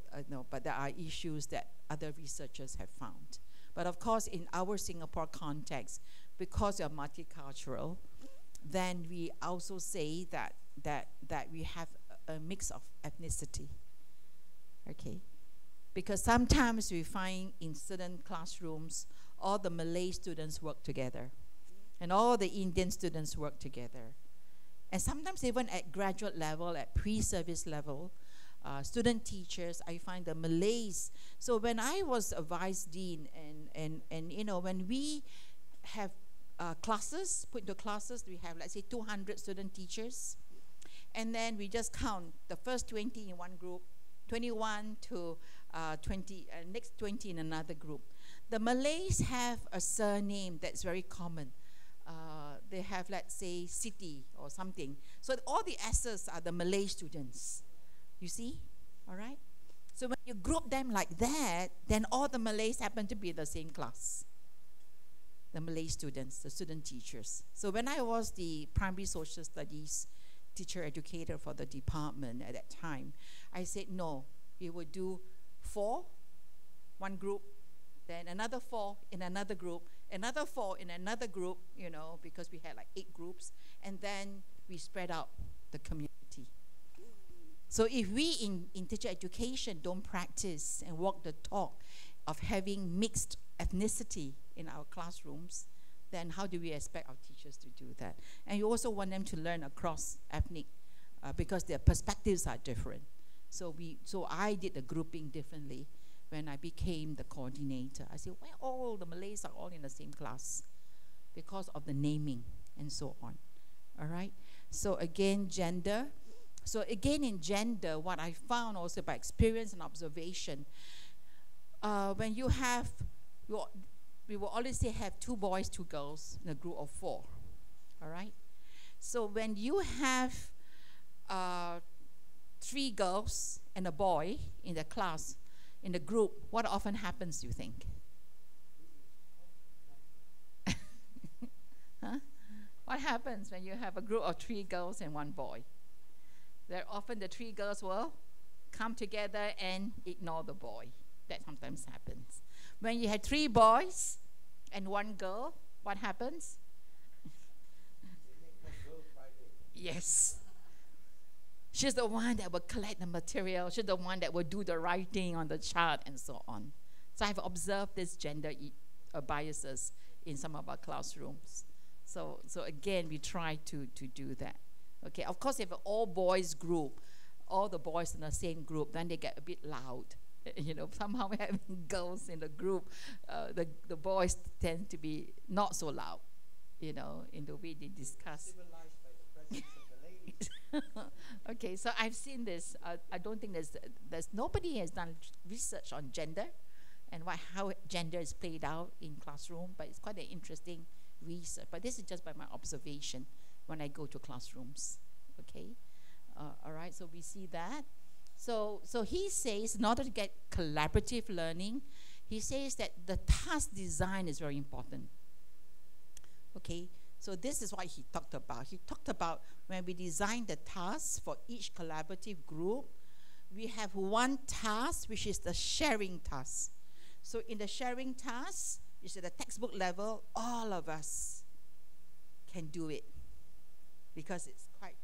Speaker 2: but there are issues that other researchers have found. But of course, in our Singapore context, because we are multicultural, then we also say that we have a mix of ethnicity. Okay, because sometimes we find in certain classrooms, all the Malay students work together, and all the Indian students work together, and sometimes even at graduate level, at pre-service level. Student teachers, I find the Malays. So when I was a vice dean, and when we have classes, put into classes, we have, let's say, 200 student teachers, and then we just count the first 20 in one group, 21 to 20, next 20 in another group. The Malays have a surname that's very common. They have, let's say, Siti or something. So all the S's are the Malay students. You see? All right? So when you group them like that, then all the Malays happen to be in the same class. The Malay students, the student teachers. So when I was the primary social studies teacher educator for the department at that time, I said, no, we would do 4, one group, then another 4 in another group, another 4 in another group, because we had like 8 groups, and then we spread out the community. So if we in teacher education don't practice and walk the talk of having mixed ethnicity in our classrooms, then how do we expect our teachers to do that? And you also want them to learn across ethnic because their perspectives are different. So I did the grouping differently when I became the coordinator. I said, well, all the Malays are all in the same class because of the naming and so on. All right? So again, gender. So again, in gender, what I found also by experience and observation, when you have, we will always say have 2 boys, 2 girls in a group of 4, all right? So when you have 3 girls and a boy in the class, in the group, what often happens, do you think? Huh? What happens when you have a group of 3 girls and 1 boy? Very often the 3 girls will come together and ignore the boy. That sometimes happens. When you have 3 boys and 1 girl, what happens? Yes. She's the one that will collect the material. She's the one that will do the writing on the chart and so on. So I've observed this gender biases in some of our classrooms. So again, we try to do that. Okay, of course, if an all-boys group, all the boys in the same group, then they get a bit loud. Somehow having girls in the group, the boys tend to be not so loud, in the way they discuss.
Speaker 3: Civilized by the presence of the ladies.
Speaker 2: Okay, so I've seen this. I don't think there's nobody has done research on gender and how gender is played out in classroom. But it's quite an interesting research. But this is just by my observation when I go to classrooms. Okay, all right. So we see that. So he says, in order to get collaborative learning, he says that the task design is very important. Okay, so this is what he talked about. He talked about when we design the tasks for each collaborative group, we have one task, which is the sharing task. So in the sharing task, which is at the textbook level, all of us can do it. Because it's quite,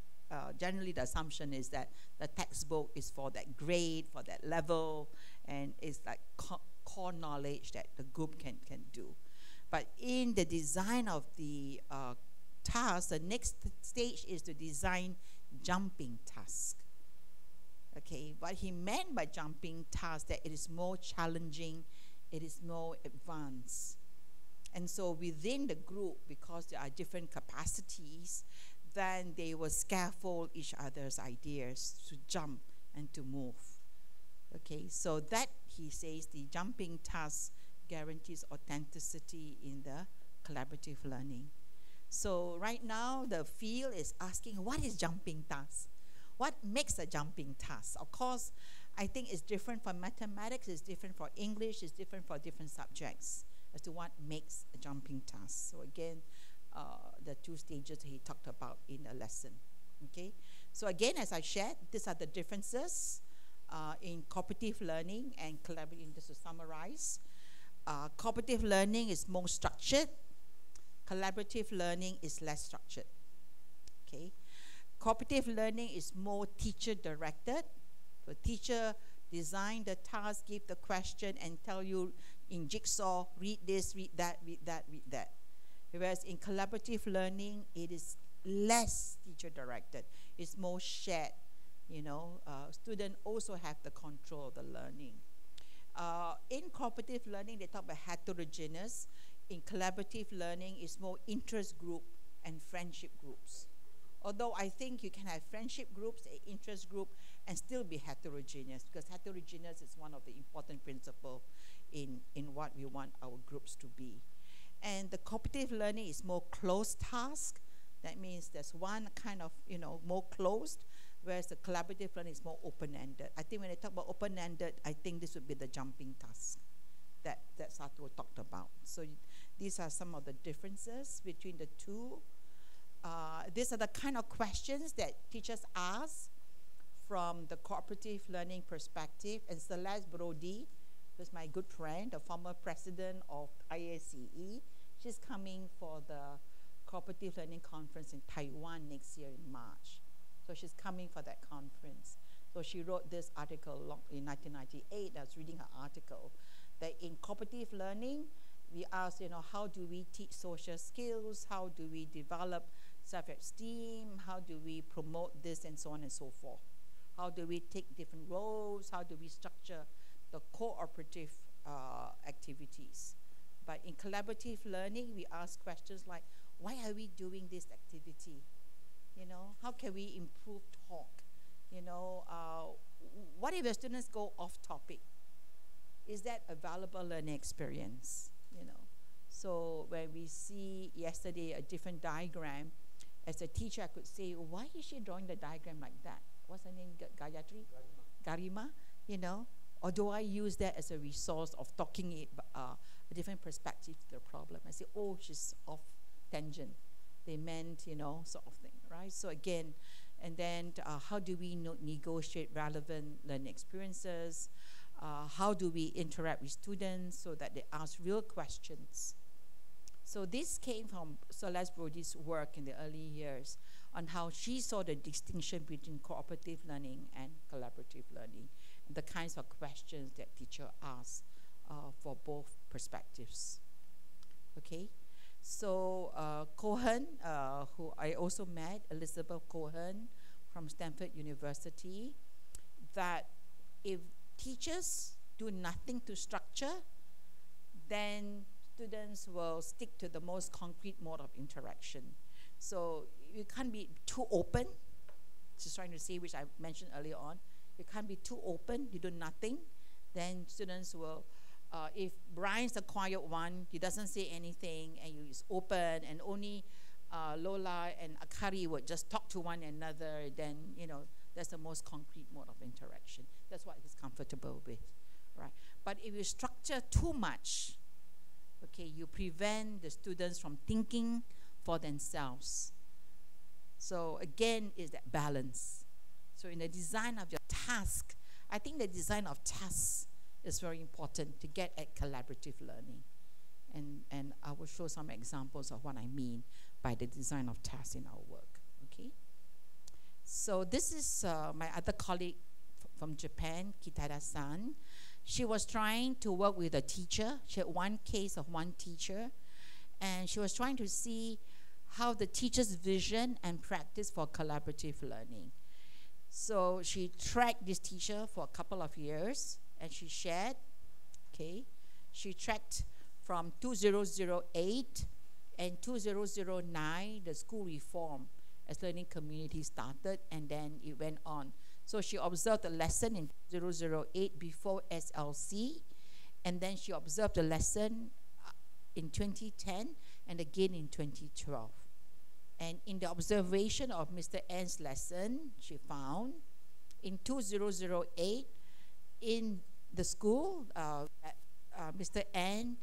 Speaker 2: generally the assumption is that the textbook is for that grade, for that level, and it's like core knowledge that the group can do. But in the design of the task, the next stage is to design jumping task. Okay, what he meant by jumping task, that it is more challenging, it is more advanced. And so within the group, because there are different capacities, then they will scaffold each other's ideas to jump and to move. Okay, so that, he says, the jumping task guarantees authenticity in the collaborative learning. So right now, the field is asking, what is jumping task? What makes a jumping task? Of course, I think it's different for mathematics, it's different for English, it's different for different subjects as to what makes a jumping task. So again, the two stages he talked about in the lesson. Okay, so again, as I shared, these are the differences in cooperative learning and collaborative. Just to summarize, cooperative learning is more structured, collaborative learning is less structured. Okay, cooperative learning is more teacher-directed. The teacher design the task, give the question, and tell you in jigsaw, read this, read that, read that, read that. Whereas in collaborative learning, it is less teacher-directed. It's more shared. You know, students also have the control of the learning. In cooperative learning, they talk about heterogeneous. In collaborative learning, it's more interest group and friendship groups. Although I think you can have friendship groups, an interest group, and still be heterogeneous, because heterogeneous is one of the important principles in what we want our groups to be. And the cooperative learning is more closed task. That means there's one kind of, you know, more closed, whereas the collaborative learning is more open-ended. I think when I talk about open-ended, I think this would be the jumping task that Sato talked about. So these are some of the differences between the two. These are the kind of questions that teachers ask from the cooperative learning perspective. And Celeste Brody, who's my good friend, the former president of IACE, she's coming for the Cooperative Learning Conference in Taiwan next year in March. So she's coming for that conference. So she wrote this article in 1998. I was reading her article, that in cooperative learning, we ask, you know, how do we teach social skills? How do we develop self-esteem? How do we promote this, and so on and so forth? How do we take different roles? How do we structure the cooperative activities? But in collaborative learning, we ask questions like, why are we doing this activity? You know, how can we improve talk? You know, what if the students go off topic? Is that a valuable learning experience? You know, so when we see yesterday a different diagram, as a teacher, I could say, why is she drawing the diagram like that? What's her name? Gayatri? Garima. You know, or do I use that as a resource of talking a different perspective to the problem? I say, oh, she's off tangent. They meant, you know, sort of thing, right? So again, and then how do we negotiate relevant learning experiences? How do we interact with students so that they ask real questions? So this came from Celeste Brody's work in the early years on how she saw the distinction between cooperative learning and collaborative learning, and the kinds of questions that teacher asks for both perspectives. Okay, so Cohen, who I also met, Elizabeth Cohen from Stanford University, that if teachers do nothing to structure, then students will stick to the most concrete mode of interaction. So you can't be too open, just trying to say, which I mentioned earlier on. You can't be too open, you do nothing, then students will if Brian's the quiet one, he doesn't say anything, and he's open, and only Lola and Akari would just talk to one another, then, that's the most concrete mode of interaction. That's what he's comfortable with, right? But if you structure too much, okay, you prevent the students from thinking for themselves. So again, is that balance. So in the design of your task, I think the design of tasks is very important to get at collaborative learning. And I will show some examples of what I mean by the design of tasks in our work, okay? So this is my other colleague from Japan, Kitada-san. She was trying to work with a teacher. She had one case of one teacher, and she was trying to see how the teacher's vision and practice for collaborative learning. So she tracked this teacher for a couple of years, and she shared, okay? She tracked from 2008 and 2009, the school reform as learning community started, and then it went on. So she observed a lesson in 2008 before SLC, and then she observed a lesson in 2010 and again in 2012. And in the observation of Mr. N's lesson, she found in 2008 in the school, Mr. N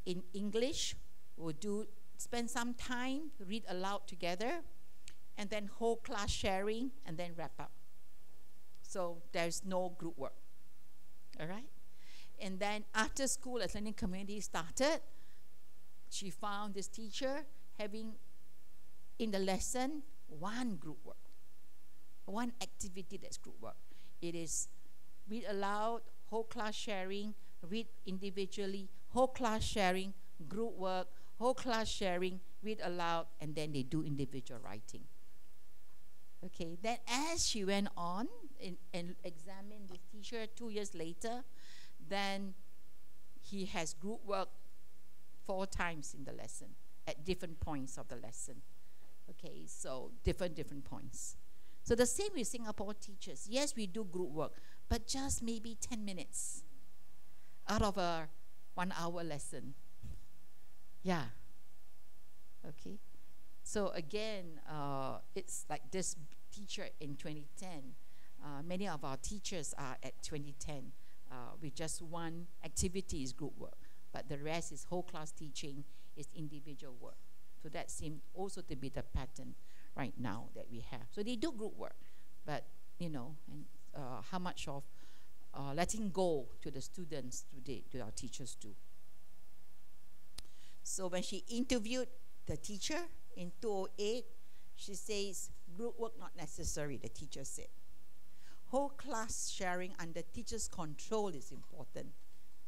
Speaker 2: in English would spend some time, read aloud together, and then whole class sharing, and then wrap up. So there's no group work, all right? And then after school, as learning community started, she found this teacher having in the lesson one group work, one activity that's group work. It is read aloud, whole class sharing, read individually, whole class sharing, group work, whole class sharing, read aloud, and then they do individual writing. Okay, then as she went on and examined this teacher 2 years later, then he has group work 4 times in the lesson at different points of the lesson. Okay, so different points. So the same with Singapore teachers. Yes, we do group work, but just maybe 10 minutes out of a 1 hour lesson. Yeah. Okay. So again, it's like this teacher in 2010. Many of our teachers are at 2010 with just one activity is group work, but the rest is whole class teaching, is individual work. So that seems also to be the pattern right now that we have. So they do group work, but and how much of letting go to the students do our teachers do? So when she interviewed the teacher in 2008, she says, group work not necessary, the teacher said. Whole class sharing under teacher's control is important.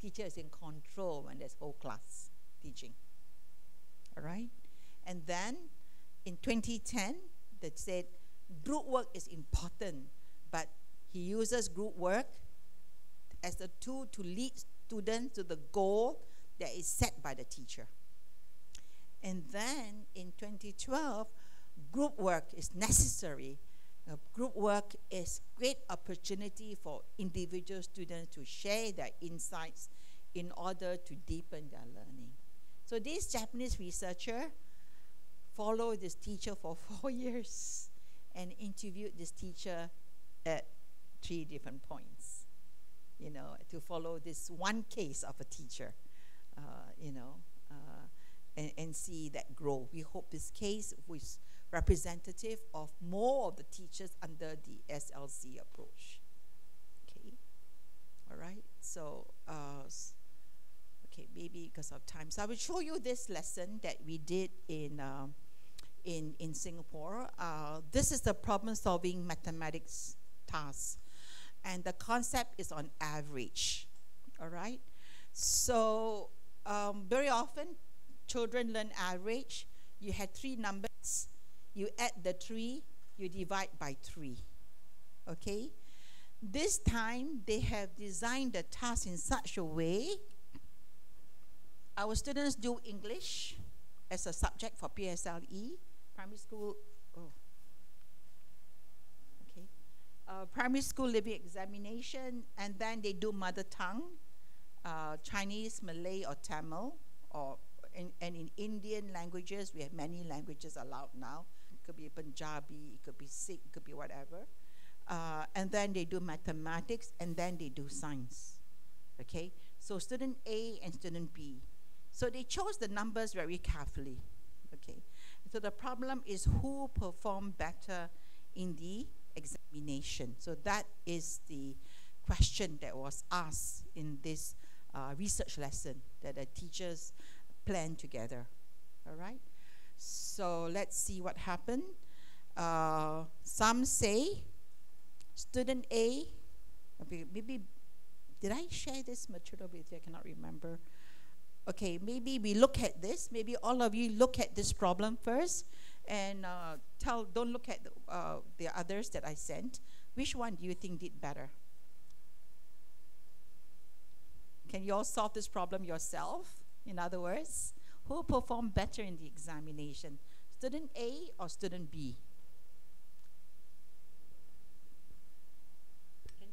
Speaker 2: Teacher is in control when there's whole class teaching. All right? And then in 2010, they said group work is important, but he uses group work as a tool to lead students to the goal that is set by the teacher. And then in 2012, group work is necessary. Group work is great opportunity for individual students to share their insights in order to deepen their learning. So this Japanese researcher followed this teacher for 4 years and interviewed this teacher at 3 different points, to follow this one case of a teacher, and see that grow. We hope this case was representative of more of the teachers under the SLC approach. Okay, all right. So, okay, maybe because of time, so I will show you this lesson that we did in Singapore. This is the problem-solving mathematics task, and the concept is on average. All right. So very often, children learn average. You had 3 numbers. You add the 3. You divide by 3. Okay. This time, they have designed the task in such a way. Our students do English as a subject for PSLE. Primary school, primary school living examination, and then they do mother tongue Chinese, Malay, or Tamil, or and in Indian languages, we have many languages allowed now. It could be Punjabi, it could be Sikh, it could be whatever. And then they do mathematics, and then they do science. Okay, so student A and student B. So they chose the numbers very carefully. Okay, so the problem is who performed better in the examination. So that is the question that was asked in this research lesson that the teachers planned together. All right, so let's see what happened. Some say student A, maybe, did I share this material with you? I cannot remember. Okay, maybe we look at this. Maybe all of you look at this problem first and don't look at the others that I sent. Which one do you think did better? Can you all solve this problem yourself? In other words, who performed better in the examination? Student A or student B? Can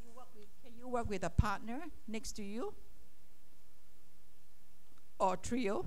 Speaker 2: you work with a partner next to you? Or trio?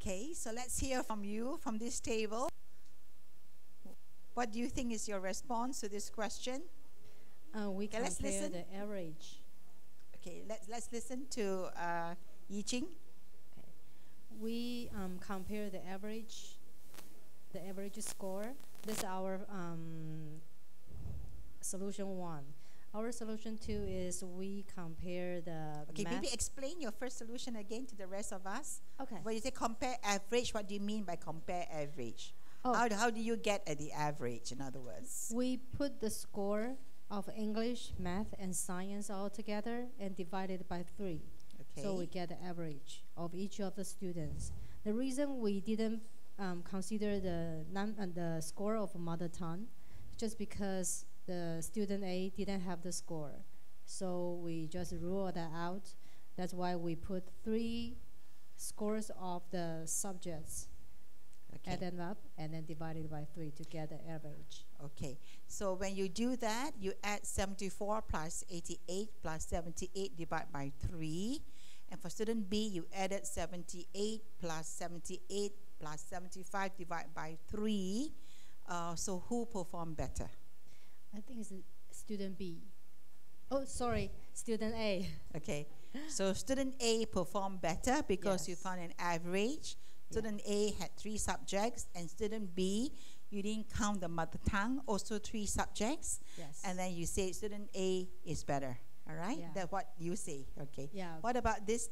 Speaker 2: Okay, so let's hear from you from this table. What do you think is your response to this question?
Speaker 1: We
Speaker 2: Okay, let's
Speaker 1: compare
Speaker 2: listen.
Speaker 1: the average.
Speaker 2: Okay, let's listen to Yi Ching.
Speaker 1: Okay. We compare the average score. This is our solution 1. Our solution 2 is we compare the
Speaker 2: Okay,
Speaker 1: math.
Speaker 2: maybe explain your first solution again to the rest of us.
Speaker 1: Okay.
Speaker 2: When you say compare average, what do you mean by compare average?
Speaker 1: Oh.
Speaker 2: How do you get at the average, in other words?
Speaker 1: We put the score of English, math, and science all together and divide it by 3.
Speaker 2: Okay.
Speaker 1: So we get the average of each of the students. The reason we didn't consider the score of mother tongue just because the student A didn't have the score. So we just rule that out. That's why we put 3 scores of the subjects,
Speaker 2: Okay.
Speaker 1: add them up, and then divide it by 3 to get the average.
Speaker 2: Okay, so when you do that, you add 74 plus 88 plus 78 divided by 3. And for student B, you added 78 plus 78 plus 75 divided by 3. So who performed better?
Speaker 1: I think it's student B. Oh, sorry, student A.
Speaker 2: Okay, so student A performed better because you
Speaker 1: Yes.
Speaker 2: found an average. Student A had 3 subjects, and student B, you didn't count the mother tongue, also 3 subjects.
Speaker 1: Yes.
Speaker 2: And then you say student A is better. All right?
Speaker 1: Yeah.
Speaker 2: That's what you say. Okay.
Speaker 1: Yeah.
Speaker 2: What about this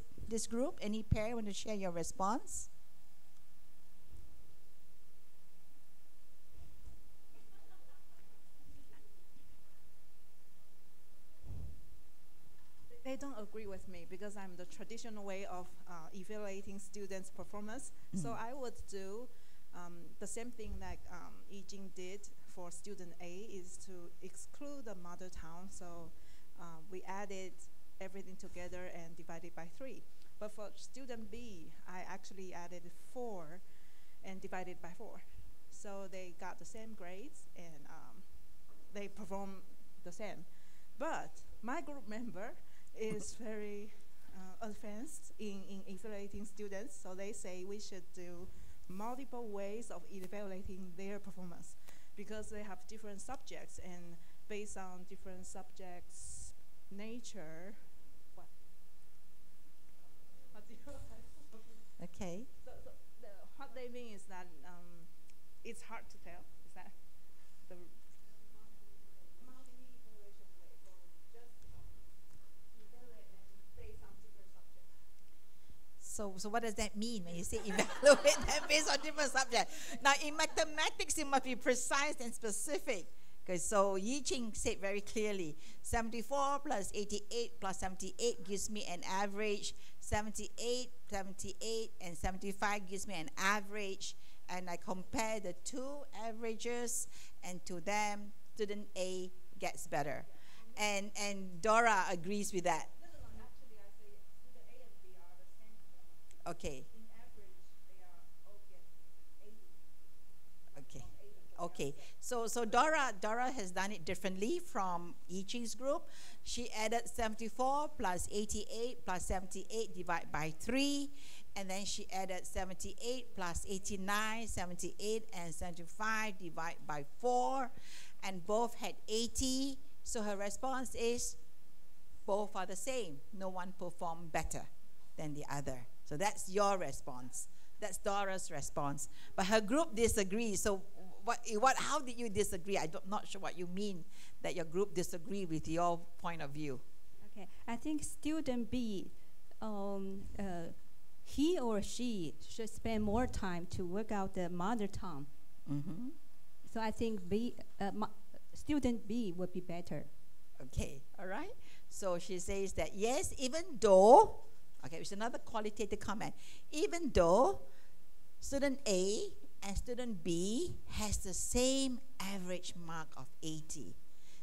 Speaker 2: group? Any pair want to share your response?
Speaker 7: They don't agree with me because I'm the traditional way of evaluating students' performance. So I would do the same thing that Yi Jing did for student A, is to exclude the mother tongue. So we added everything together and divided by 3. But for student B, I actually added 4 and divided by 4. So they got the same grades and they performed the same. But my group member is very advanced in evaluating students, so they say we should do multiple ways of evaluating their performance because they have different subjects, and based on different subjects' nature,
Speaker 2: Okay.
Speaker 7: So what they mean is that it's hard to tell. Is that the multi-evaluation way? So just evaluate and based on different subjects.
Speaker 2: So what does that mean when you say evaluate them based on different subjects? Now, in mathematics, you must be precise and specific. Okay, so Yi Ching said very clearly, 74 plus 88 plus 78 gives me an average. 78, 78, and 75 gives me an average. And I compare the 2 averages, and to them, student A gets better. And Dora agrees with that.
Speaker 7: No, actually, I say student A and B are the same performance.
Speaker 2: Okay.
Speaker 7: In average, they are all get 80.
Speaker 2: Okay.
Speaker 7: From 80 to
Speaker 2: Okay, so Dora has done it differently from Yi Ching's group. She added 74 plus 88 plus 78 divided by 3. And then she added 78 plus 89, 78 and 75 divided by 4. And both had 80. So her response is both are the same. No one performed better than the other. So that's your response. That's Dora's response. But her group disagrees. So how did you disagree? I'm not sure what you mean that your group disagree with your point of view.
Speaker 9: Okay, I think student B, he or she should spend more time to work out the mother tongue.
Speaker 2: Mm-hmm.
Speaker 9: So I think student B would be better.
Speaker 2: Okay, all right. So she says that yes, even though, okay, it's another qualitative comment. Even though student A and student B has the same average mark of 80,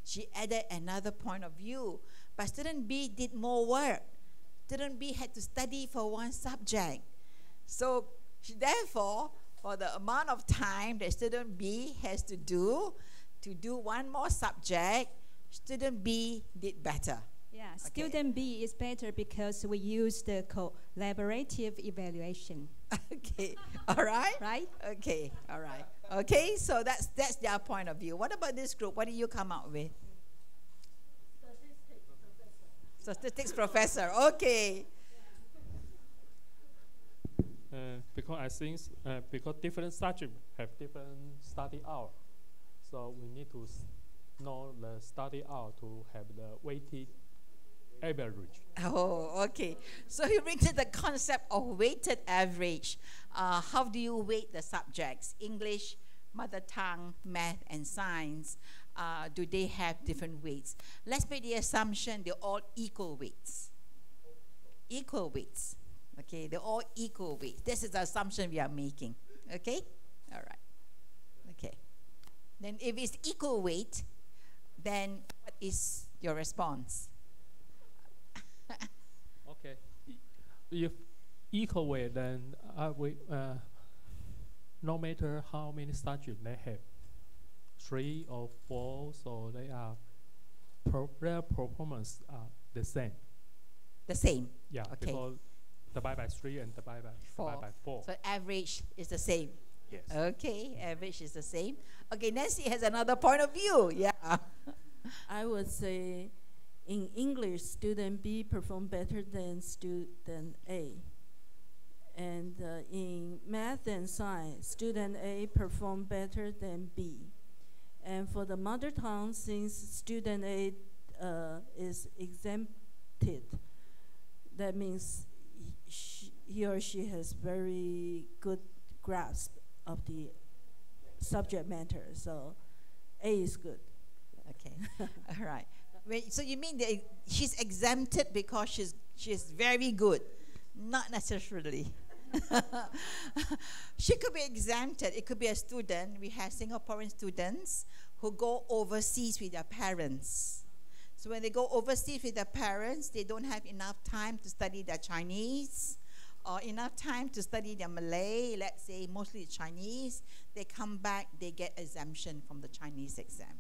Speaker 2: she added another point of view. But student B did more work. Student B had to study for one subject. So therefore, for the amount of time that student B has to do one more subject, student B did better.
Speaker 9: Yeah,
Speaker 2: Okay.
Speaker 9: student B is better because we use the collaborative evaluation.
Speaker 2: Okay, all right?
Speaker 9: Right?
Speaker 2: Okay, all right. Okay, so that's their point of view. What about this group? What do you come out with? Statistics professor. Okay.
Speaker 10: Because I think because different subjects have different study hour, so we need to know the study hour to have the weighted average.
Speaker 2: Oh, okay. So you bring to the concept of weighted average. How do you weight the subjects? English, mother tongue, math, and science. Do they have different weights? Let's make the assumption they're all equal weights. Equal weights. Okay, they're all equal weights. This is the assumption we are making. Okay? All right. Okay. Then if it's equal weight, then what is your response?
Speaker 10: Okay. If equal weight, then no matter how many subjects they have, 3 or 4, so they are their performance are the same.
Speaker 2: The same.
Speaker 10: Yeah,
Speaker 2: Okay.
Speaker 10: because divide by 3 and divide by 4.
Speaker 2: So average is the same.
Speaker 10: Yes.
Speaker 2: Okay, average is the same. Okay, Nancy has another point of view. Yeah.
Speaker 8: I would say in English, student B performed better than student A. And in math and science, student A performed better than B. And for the mother tongue, since student A is exempted, that means he or she has very good grasp of the subject matter. So A is good.
Speaker 2: Okay. All right. Wait, so you mean that she's exempted because she's very good? Not necessarily. She could be exempted. It could be a student. We have Singaporean students who go overseas with their parents. So when they go overseas with their parents, they don't have enough time to study their Chinese or enough time to study their Malay, let's say mostly Chinese. They come back, they get exemption from the Chinese exam.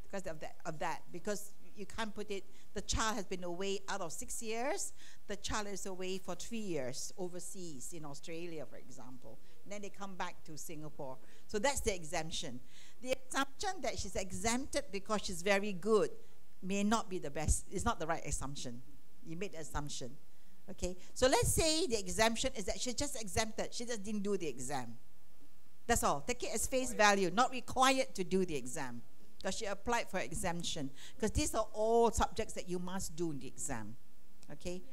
Speaker 2: Because of that, because you can't put it, the child has been away out of 6 years, the child is away for 3 years overseas in Australia, for example. And then they come back to Singapore. So that's the exemption. The assumption that she's exempted because she's very good may not be the best. It's not the right assumption. You made the assumption. Okay? So let's say the exemption is that she's just exempted. She just didn't do the exam. That's all. Take it as face value. Not required to do the exam. Because she applied for exemption. Because these are all subjects that you must do in the exam. Okay?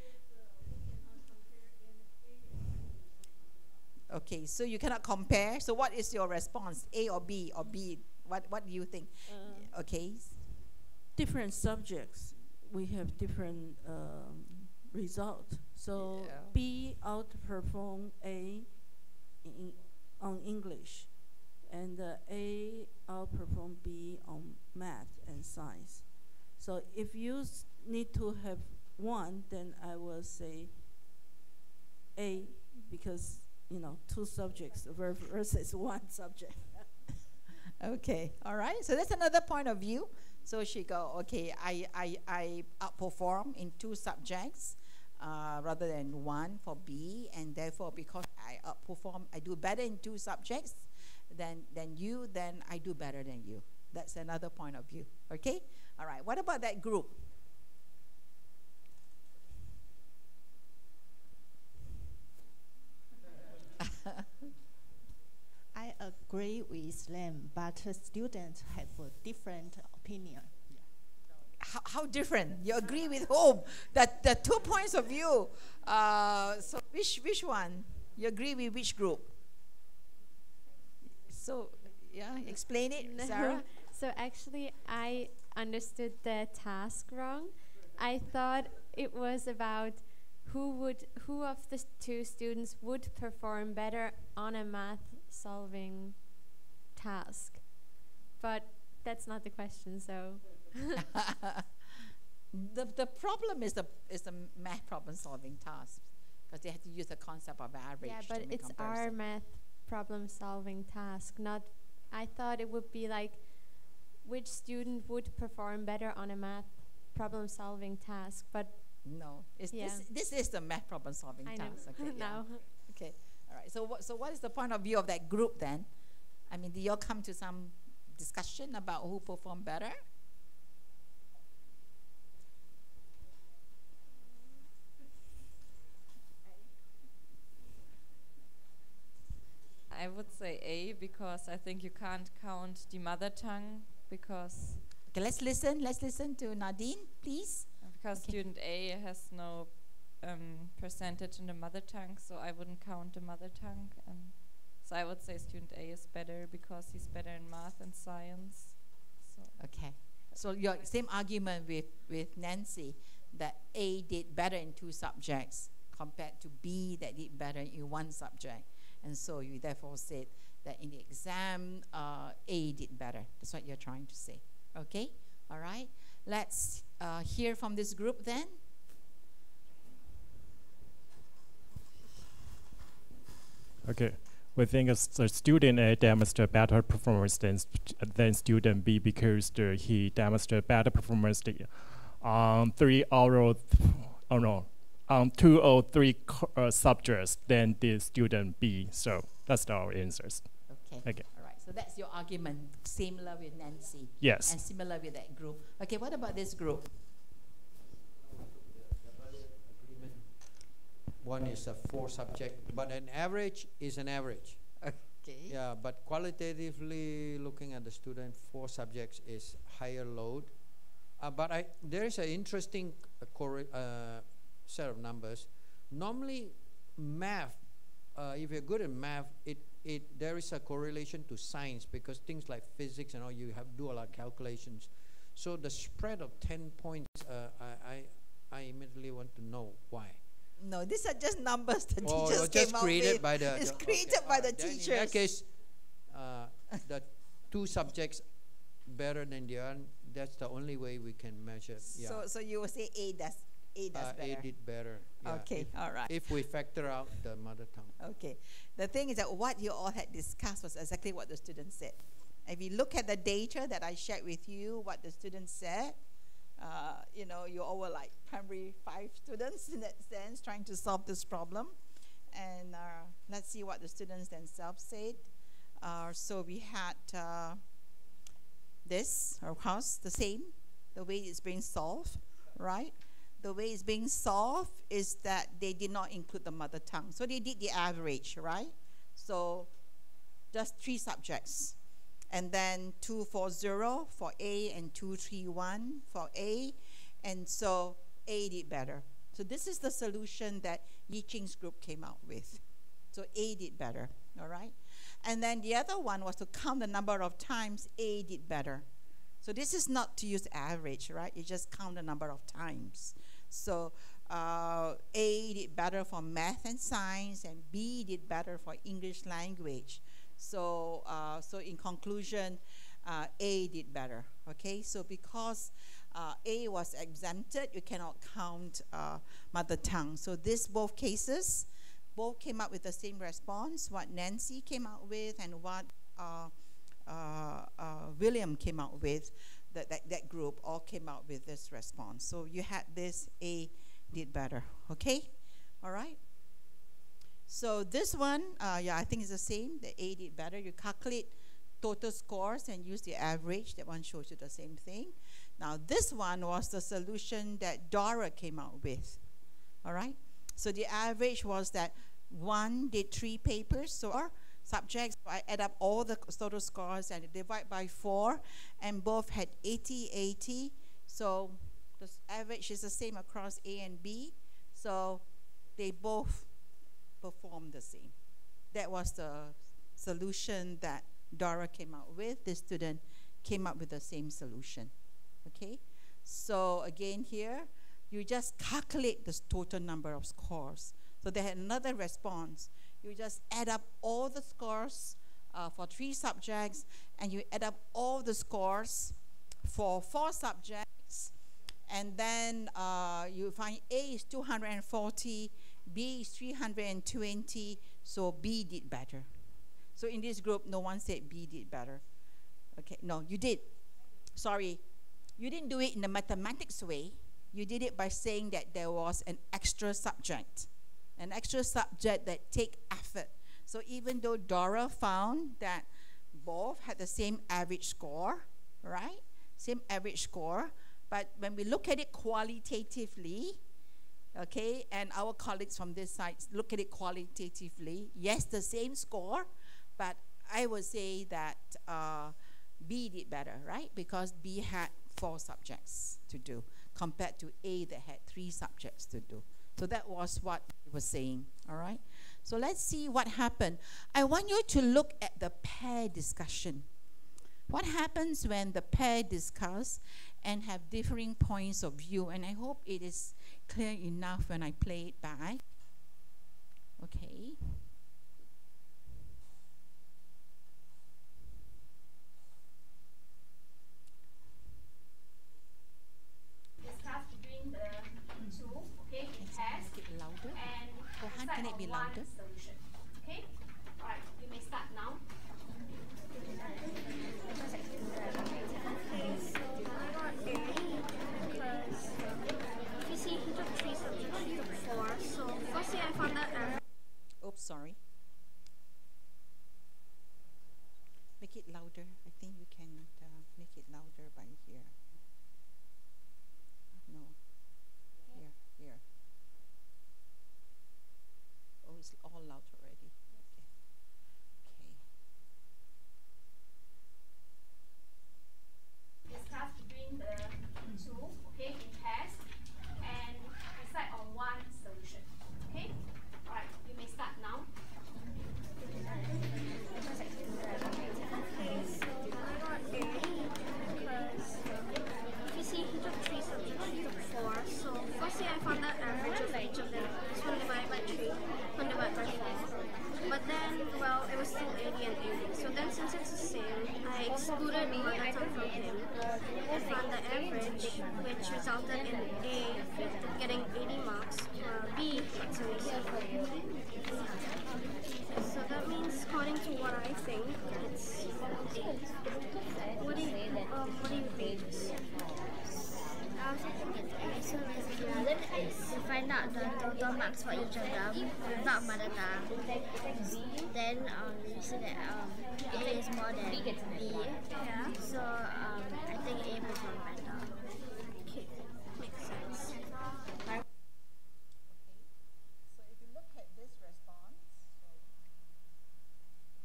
Speaker 2: Okay, so you cannot compare. So what is your response? A or B or B? What do you think? Okay.
Speaker 8: Different subjects, we have different results. So
Speaker 2: Yeah.
Speaker 8: B outperformed A on English, and A outperformed B on math and science. So if you need to have one, then I will say A, because two subjects versus one subject.
Speaker 2: Okay, all right. So that's another point of view. So she go, okay, I outperform in 2 subjects rather than 1 for B, and therefore because I outperform, I do better in 2 subjects than you, then I do better than you. That's another point of view. Okay? All right. What about that group?
Speaker 11: I agree with them, but students have a different opinion.
Speaker 2: How different? You agree with whom? That the 2 points of view. So which one? You agree with which group? So yeah, explain it, Sarah.
Speaker 12: So actually, I understood the task wrong. I thought it was about who of the 2 students would perform better on a math solving task, but that's not the question. So
Speaker 2: the problem is the math problem solving task, because they have to use the concept of average.
Speaker 12: yeah, but
Speaker 2: to make
Speaker 12: it's
Speaker 2: comparison.
Speaker 12: our math problem solving task. Not, I thought it would be like which student would perform better on a math problem-solving task, but
Speaker 2: No, it's
Speaker 12: Yeah.
Speaker 2: this is the math problem solving
Speaker 12: I know.
Speaker 2: task. Okay, yeah.
Speaker 12: No.
Speaker 2: Okay, all right. So what is the point of view of that group then? I mean, did you all come to some discussion about who performed better?
Speaker 13: I would say A because I think you can't count the mother tongue because
Speaker 2: Okay, let's listen. Let's listen to Nadine, please.
Speaker 13: because
Speaker 2: Okay.
Speaker 13: student A has no percentage in the mother tongue, so I wouldn't count the mother tongue, and so I would say student A is better because he's better in math and science. So
Speaker 2: Okay. So your same argument with Nancy that A did better in 2 subjects compared to B that did better in 1 subject. And so you therefore said that in the exam, A did better. That's what you're trying to say. Okay? All right. Let's hear from this group then.
Speaker 14: Okay. We think the student A demonstrated better performance than student B because he demonstrated better performance on 2 or 3 subjects than the student B. So that's our answers.
Speaker 2: Okay.
Speaker 14: Okay.
Speaker 2: All right. So that's your argument, similar with Nancy.
Speaker 14: Yes.
Speaker 2: And similar with that group. Okay, what about this group?
Speaker 3: One is a 4 subject, but an average is an average.
Speaker 2: Okay.
Speaker 3: Yeah, but qualitatively looking at the student, 4 subjects is higher load. But there is an interesting set of numbers. Normally, math, if you're good at math, there is a correlation to science because things like physics and all, you have to do a lot of calculations. So the spread of 10 points, I immediately want to know why.
Speaker 2: No, these are just numbers the
Speaker 3: Oh,
Speaker 2: teachers
Speaker 3: just
Speaker 2: came up
Speaker 3: created
Speaker 2: with.
Speaker 3: by the
Speaker 2: It's
Speaker 3: okay,
Speaker 2: created by the
Speaker 3: then
Speaker 2: teachers.
Speaker 3: in that case, the 2 subjects better than the other. That's the only way we can measure. Yeah.
Speaker 2: So you will say A does better.
Speaker 3: A did better. Yeah,
Speaker 2: Okay, all right.
Speaker 3: If we factor out the mother tongue.
Speaker 2: Okay. The thing is that what you all had discussed was exactly what the students said. If you look at the data that I shared with you, what the students said, you all were like primary 5 students in that sense, trying to solve this problem. And let's see what the students themselves said. So we had this, of course, the same, the way it's being solved, right? The way it's being solved is that they did not include the mother tongue. So they did the average, right? So just 3 subjects. And then 240 for A and 231 for A. And so A did better. So this is the solution that Yi Ching's group came out with. So A did better, all right? And then the other one was to count the number of times A did better. So this is not to use average, right? You just count the number of times. So A did better for math and science, and B did better for English language. So in conclusion, A did better, okay? So because A was exempted, you cannot count mother tongue. So both cases, both came up with the same response, what Nancy came out with and what William came out with, that group all came out with this response. So you had this, A did better, okay? All right? So this one, I think it's the same, the A did better. You calculate total scores and use the average. That one shows you the same thing. Now this one was the solution that Dora came out with, all right? So the average was that 1 did 3 papers, so our subjects, I add up all the total scores and divide by 4, and both had 80. So the average is the same across A and B, so they both performed the same. That was the solution that Dora came out with. This student came up with the same solution, okay? So again here, you just calculate the total number of scores. So they had another response. You just add up all the scores for 3 subjects, and you add up all the scores for 4 subjects, and then you find A is 240, B is 320, so B did better. So in this group, no one said B did better. Okay, no, you did. Sorry, you didn't do it in the mathematics way. You did it by saying that there was an extra subject that take effort. So even though Dora found that both had the same average score, right? Same average score, but when we look at it qualitatively, okay, and our colleagues from this side look at it qualitatively, yes, the same score, but I would say that B did better, right? Because B had 4 subjects to do compared to A that had 3 subjects to do. So that was what he was saying, all right? So let's see what happened. I want you to look at the pair discussion. What happens when the pair discuss and have differing points of view? And I hope it is clear enough when I play it back. Okay.
Speaker 15: Discuss between the two, okay, in pairs.
Speaker 2: Make it louder.
Speaker 15: And
Speaker 2: Johan, can it be louder?
Speaker 15: Solution. Okay? Alright, you may start now.
Speaker 2: Oops, sorry. Make it louder. I think you can make it louder by here. No. Here, here. Oh, it's all loud already. Okay. Okay.
Speaker 15: Discuss between the two, okay, in pairs, and decide on one solution. Okay? Alright, you may start now.
Speaker 16: But then, well, it was still 80 and 80. So then, since it's the same, I excluded the mother tongue from him and found the average, which resulted in A getting 80 marks, while B gets only 70. So that means, according to what I think, it's what do you think?
Speaker 17: I also think it's A. So basically, you find out the total marks for each of them without mother tongue. Then you see that A is more than B. Yeah. So I think A performed better.
Speaker 16: Okay, makes sense.
Speaker 2: Okay. So if you look at this response,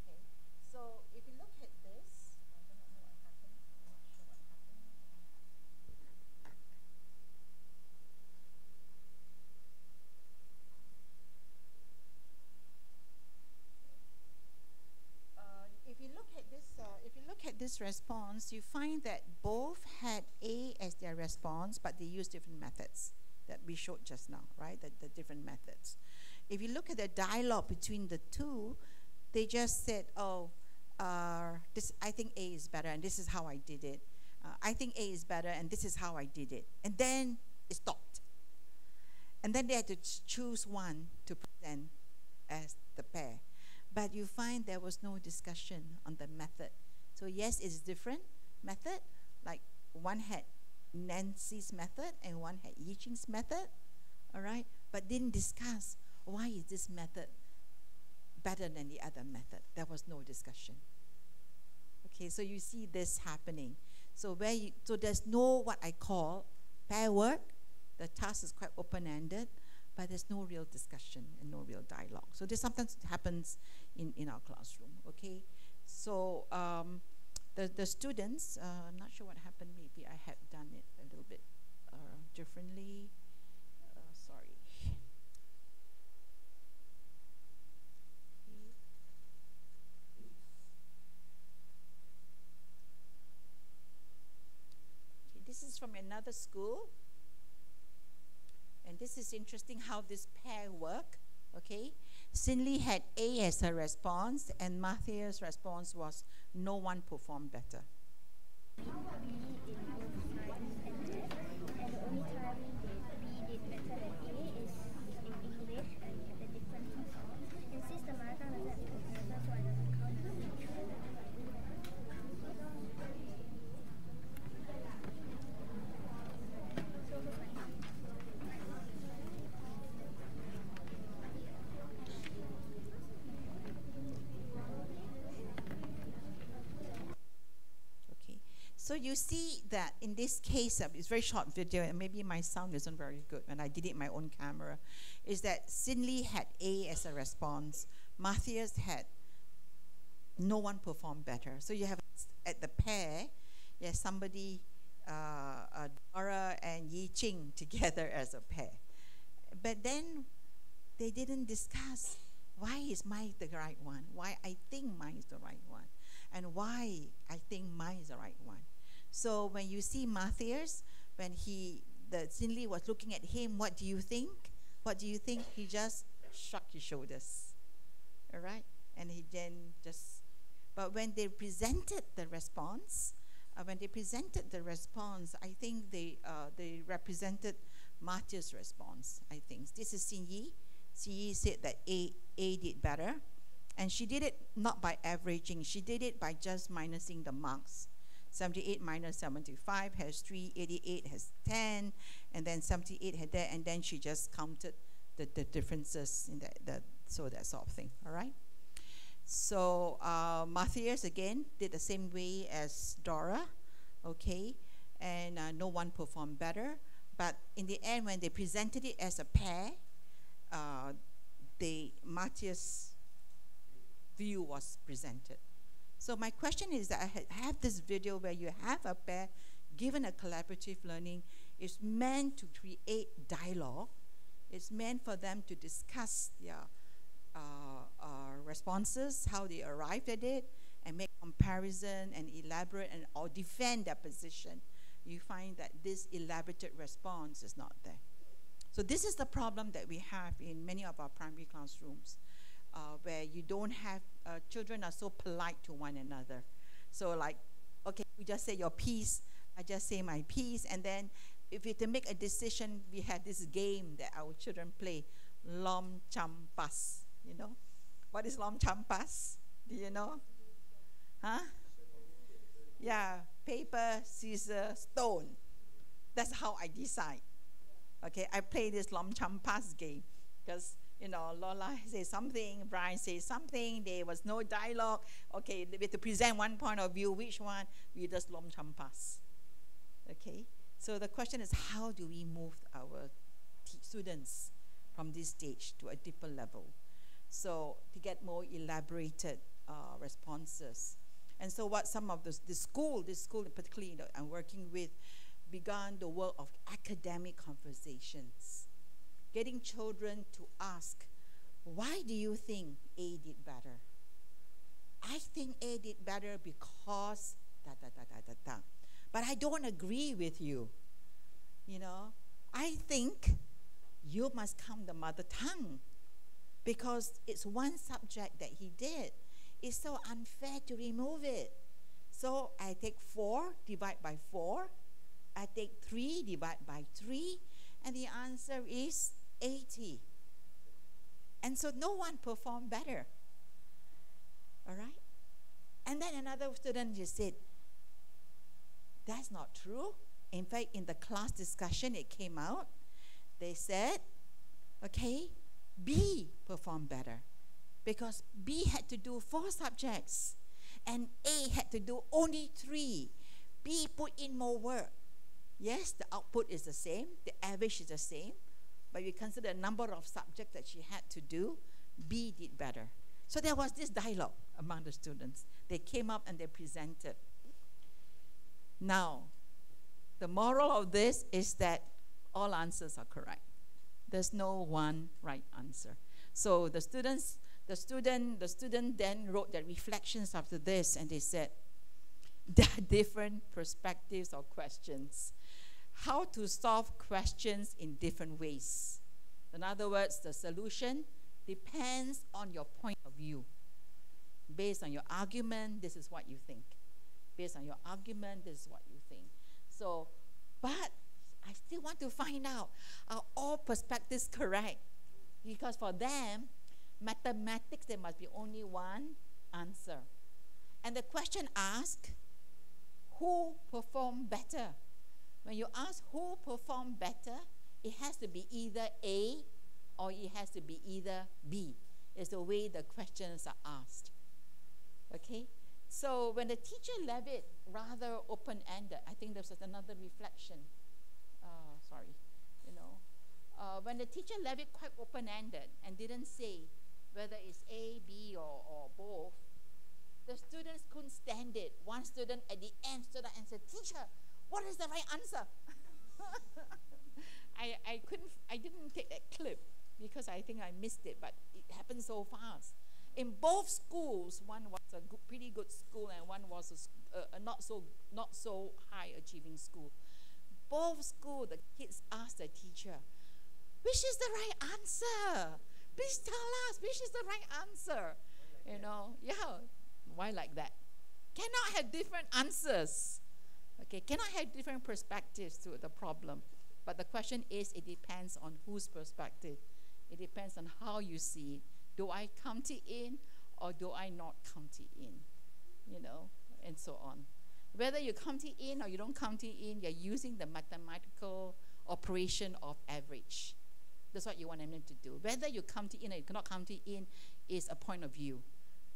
Speaker 2: okay. So if you look at this, I don't know what happened. I'm not sure what happened. If you look at this response, you find that both had A as their response, but they used different methods that we showed just now, right? The different methods. If you look at the dialogue between the two, they just said, "Oh, I think A is better, and this is how I did it. I think A is better, and this is how I did it." And then it stopped. And then they had to choose one to present as the pair. But you find there was no discussion on the method. So yes, it's different method. Like one had Nancy's method and one had Yiqing's method, all right? But didn't discuss why is this method better than the other method. There was no discussion. Okay, so you see this happening. So so there's no what I call pair work. The task is quite open-ended, but there's no real discussion and no real dialogue. So this sometimes happens in our classroom, okay? So the students, I'm not sure what happened. Maybe I had done it a little bit differently. Sorry. Okay, this is from another school. And this is interesting how this pair work, okay? Sinley had A as her response, and Matthias' response was, no one performed better. So you see that in this case, it's a very short video, and maybe my sound isn't very good, and I did it in my own camera, is that Sinley had A as a response. Matthias had no one performed better. So you have at the pair, you have somebody, Dora and Yi Ching together as a pair. But then they didn't discuss why is mine the right one, why I think mine is the right one, and why I think mine is the right one. So when you see Matthias, when the Sinley was looking at him, what do you think? What do you think? He just shrugged his shoulders, all right? And he then just, but when they presented the response, I think they represented Matthias' response, I think. This is Xin Yi. Xin Yi said that A did better. And she did it not by averaging. She did it by just minusing the marks. 78 minus 75 has 3, 88 has 10, and then 78 had that, and then she just counted the differences in so that sort of thing, all right? So Matthias, again, did the same way as Dora, okay? And no one performed better. But in the end, when they presented it as a pair, Matthias' view was presented. So my question is that I have this video where you have a pair given a collaborative learning. It's meant to create dialogue. It's meant for them to discuss their responses, how they arrived at it, and make comparison and elaborate or defend their position. You find that this elaborated response is not there. So this is the problem that we have in many of our primary classrooms, where you don't have, children are so polite to one another. So like, okay, you just say your piece, I just say my piece, and then if you have to make a decision, we had this game that our children play, Lom Cham Pas, you know? What is Lom Cham Pas? Do you know? Huh? Yeah, paper, scissors, stone. That's how I decide. Okay, I play this Lom Cham Pas game because, you know, Lola says something, Brian says something, there was no dialogue. Okay, we have to present one point of view, which one? We just Lom Cham Pas. Okay, so the question is, how do we move our students from this stage to a deeper level? So to get more elaborated responses. And so what some of the school particularly that I'm working with, began the work of academic conversations, getting children to ask, why do you think A did better? I think A did better because da. But I don't agree with you. You know, I think you must count the mother tongue because it's one subject that he did. It's so unfair to remove it. So I take 4, divide by 4. I take 3, divide by 3. And the answer is 80. And so no one performed better. All right? And then another student just said, that's not true. In fact, in the class discussion, it came out. They said, okay, B performed better because B had to do 4 subjects and A had to do only 3. B put in more work. Yes, the output is the same, the average is the same, but we consider the number of subjects that she had to do, B did better. So there was this dialogue among the students. They came up and they presented. Now, the moral of this is that all answers are correct. There's no one right answer. So the student then wrote their reflections after this, and they said, there are different perspectives or questions. How to solve questions in different ways. In other words, the solution depends on your point of view. Based on your argument, this is what you think. Based on your argument, this is what you think. So, but I still want to find out, are all perspectives correct? Because for them, mathematics, there must be only one answer. And the question asked, who performed better? When you ask who performed better, it has to be either A or it has to be either B. It's the way the questions are asked. Okay? So when the teacher left it rather open-ended, I think there's another reflection. When the teacher left it quite open-ended and didn't say whether it's A, B, or both, the students couldn't stand it. One student at the end stood up and said, "Teacher, what is the right answer?" I didn't take that clip because I think I missed it, but it happened so fast. In both schools, one was a pretty good school and one was a not so high achieving school. Both schools, the kids asked the teacher, "Which is the right answer? Please tell us which is the right answer." Why like that? Cannot have different answers. Okay, cannot have different perspectives to the problem. But the question is, it depends on whose perspective. It depends on how you see it. Do I count it in or do I not count it in? And so on. Whether you count it in or you don't count it in, you're using the mathematical operation of average. That's what you want them to do. Whether you count it in or you cannot count it in is a point of view.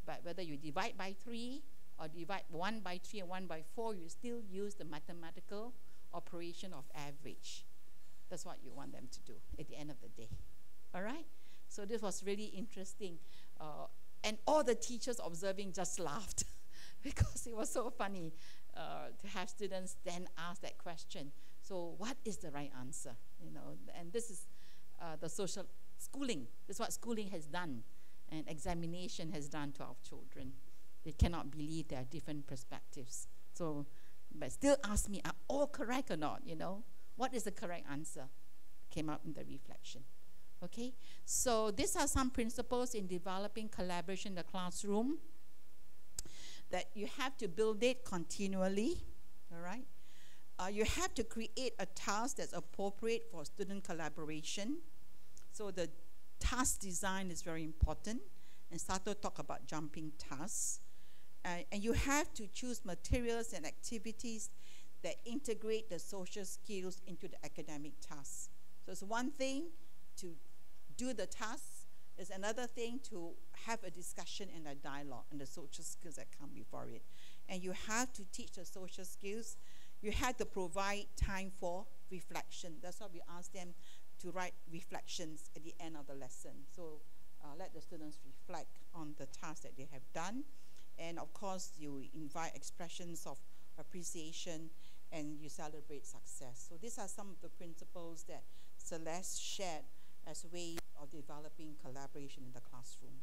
Speaker 2: But whether you divide by 3 or divide 1 by 3 and 1 by 4, you still use the mathematical operation of average. That's what you want them to do at the end of the day. All right? So this was really interesting. And all the teachers observing just laughed because it was so funny to have students then ask that question. So what is the right answer? And this is the social schooling. This is what schooling has done and examination has done to our children. They cannot believe there are different perspectives. So, but still ask me, are all correct or not? What is the correct answer? Came up in the reflection. Okay, so these are some principles in developing collaboration in the classroom, that you have to build it continually, all right? You have to create a task that's appropriate for student collaboration. So the task design is very important, and Sato talked about jumping tasks. And you have to choose materials and activities that integrate the social skills into the academic tasks. So it's one thing to do the tasks, it's another thing to have a discussion and a dialogue and the social skills that come before it. And you have to teach the social skills. You have to provide time for reflection. That's why we ask them to write reflections at the end of the lesson. So let the students reflect on the tasks that they have done. And of course, you invite expressions of appreciation and you celebrate success. So these are some of the principles that Celeste shared as ways of developing collaboration in the classroom.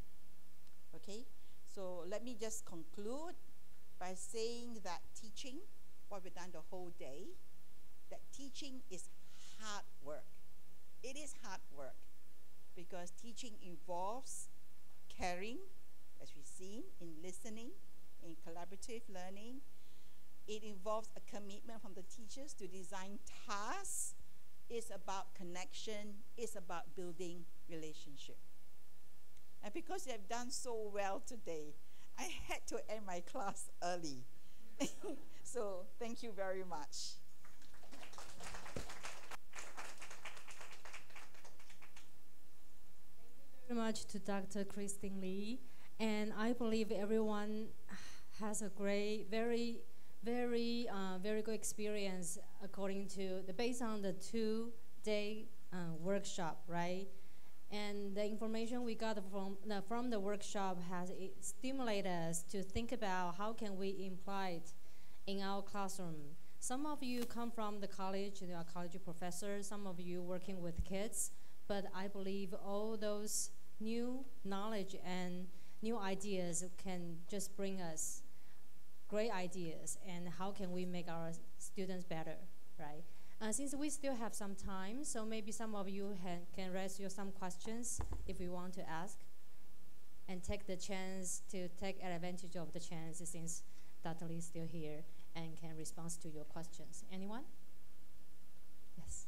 Speaker 2: Okay, so let me just conclude by saying that teaching, what we've done the whole day, that teaching is hard work. It is hard work because teaching involves caring, as we've seen, in listening, in collaborative learning. It involves a commitment from the teachers to design tasks. It's about connection. It's about building relationship. And because you have done so well today, I had to end my class early. So thank you very much.
Speaker 1: Thank you very much to Dr. Christine Lee. And I believe everyone has a great, very good experience according to based on the 2-day workshop, right? And the information we got from the workshop has stimulated us to think about how can we imply it in our classroom. Some of you come from the college, you are college professors, some of you working with kids, but I believe all those new knowledge and new ideas can just bring us great ideas and how can we make our students better, right? Since we still have some time, so maybe some of you can raise some questions if you want to ask and take the chance to take advantage of the chance since Dr. Lee is still here and can respond to your questions. Anyone? Yes.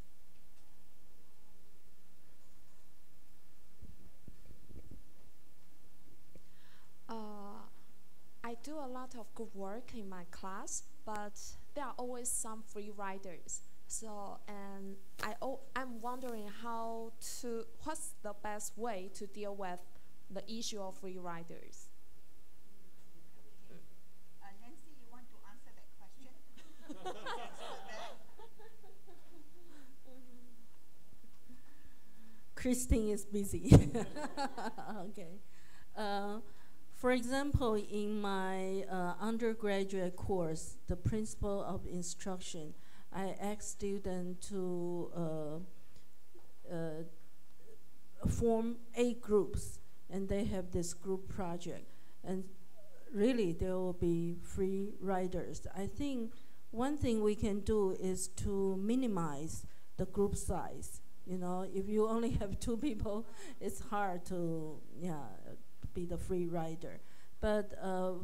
Speaker 18: I do a lot of good work in my class, but there are always some free riders. So, and I'm wondering what's the best way to deal with the issue of free riders?
Speaker 8: Christine is busy. Okay. For example, in my undergraduate course, the principle of instruction, I asked students to form 8 groups, and they have this group project. And really, there will be free riders. I think one thing we can do is to minimize the group size. You know, if you only have 2 people, it's hard to be the free rider. But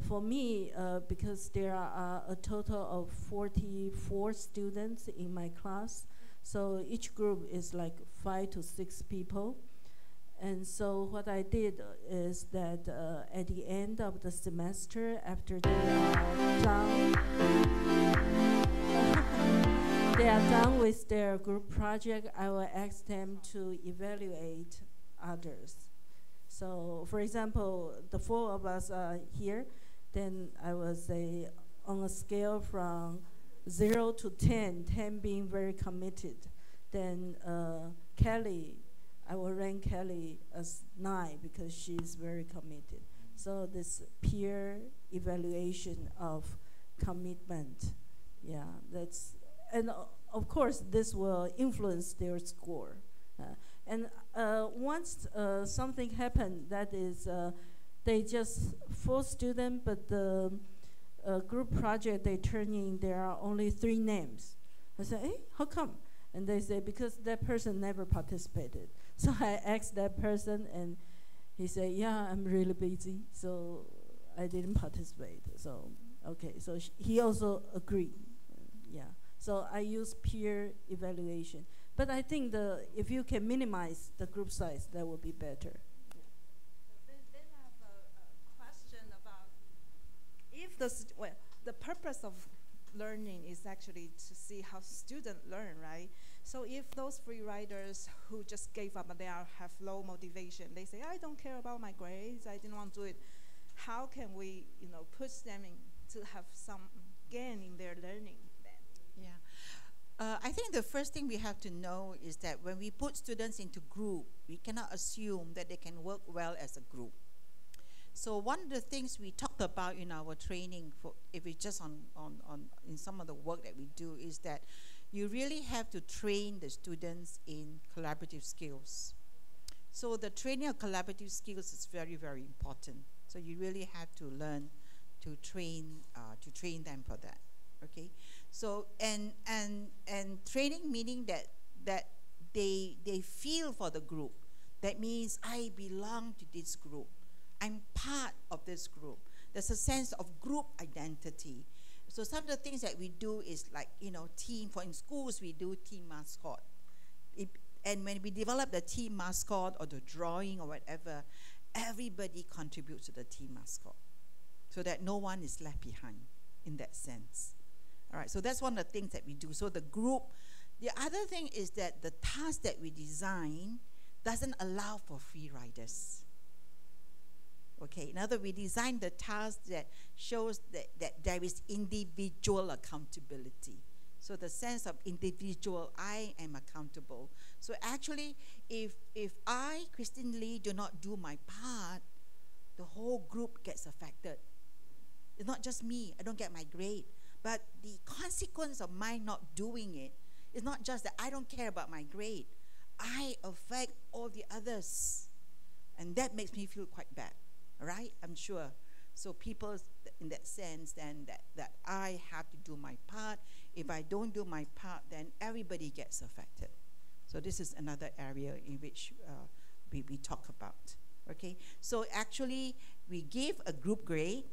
Speaker 8: for me, because there are a total of 44 students in my class, so each group is like 5 to 6 people. And so what I did is that at the end of the semester, after they are done with their group project, I will ask them to evaluate others. So, for example, the 4 of us are here, then I will say on a scale from 0 to 10, 10 being very committed, then Kelly, I will rank Kelly as 9 because she's very committed. So this peer evaluation of commitment, and of course this will influence their score. And once something happened, that is, they just 4 students, but the group project they turn in, there are only 3 names. I said, hey, how come? And they say, because that person never participated. So I asked that person, and he said, yeah, I'm really busy, so I didn't participate. So, okay, so he also agreed. So I use peer evaluation. But I think if you can minimize the group size, that would be better.
Speaker 7: Then I have a question about if the purpose of learning is actually to see how students learn, right? So if those free riders who just gave up and they have low motivation, they say, I don't care about my grades, I didn't want to do it. How can we, push them to have some gain in their learning then?
Speaker 2: Yeah. I think the first thing we have to know is that when we put students into group, we cannot assume that they can work well as a group. So one of the things we talked about in our training, if it's just in some of the work that we do, is that you really have to train the students in collaborative skills. So the training of collaborative skills is very, very important. So you really have to learn to train them for that. Okay. So and training meaning that they feel for the group. That means I belong to this group. I'm part of this group. There's a sense of group identity. So some of the things that we do is like, team. In schools, we do team mascot. And when we develop the team mascot or the drawing or whatever, everybody contributes to the team mascot so that no one is left behind in that sense. All right, so that's one of the things that we do. So the group, the other thing is that the task that we design doesn't allow for free riders. Okay, in other words, we design the task that shows that there is individual accountability. So the sense of individual, I am accountable. So actually, if I, Christine Lee, do not do my part, the whole group gets affected. It's not just me, I don't get my grade. But the consequence of my not doing it is not just that I don't care about my grade. I affect all the others. And that makes me feel quite bad, right? I'm sure. So people, in that sense, then that I have to do my part. If I don't do my part, then everybody gets affected. So this is another area in which we talk about, okay? So actually, we give a group grade,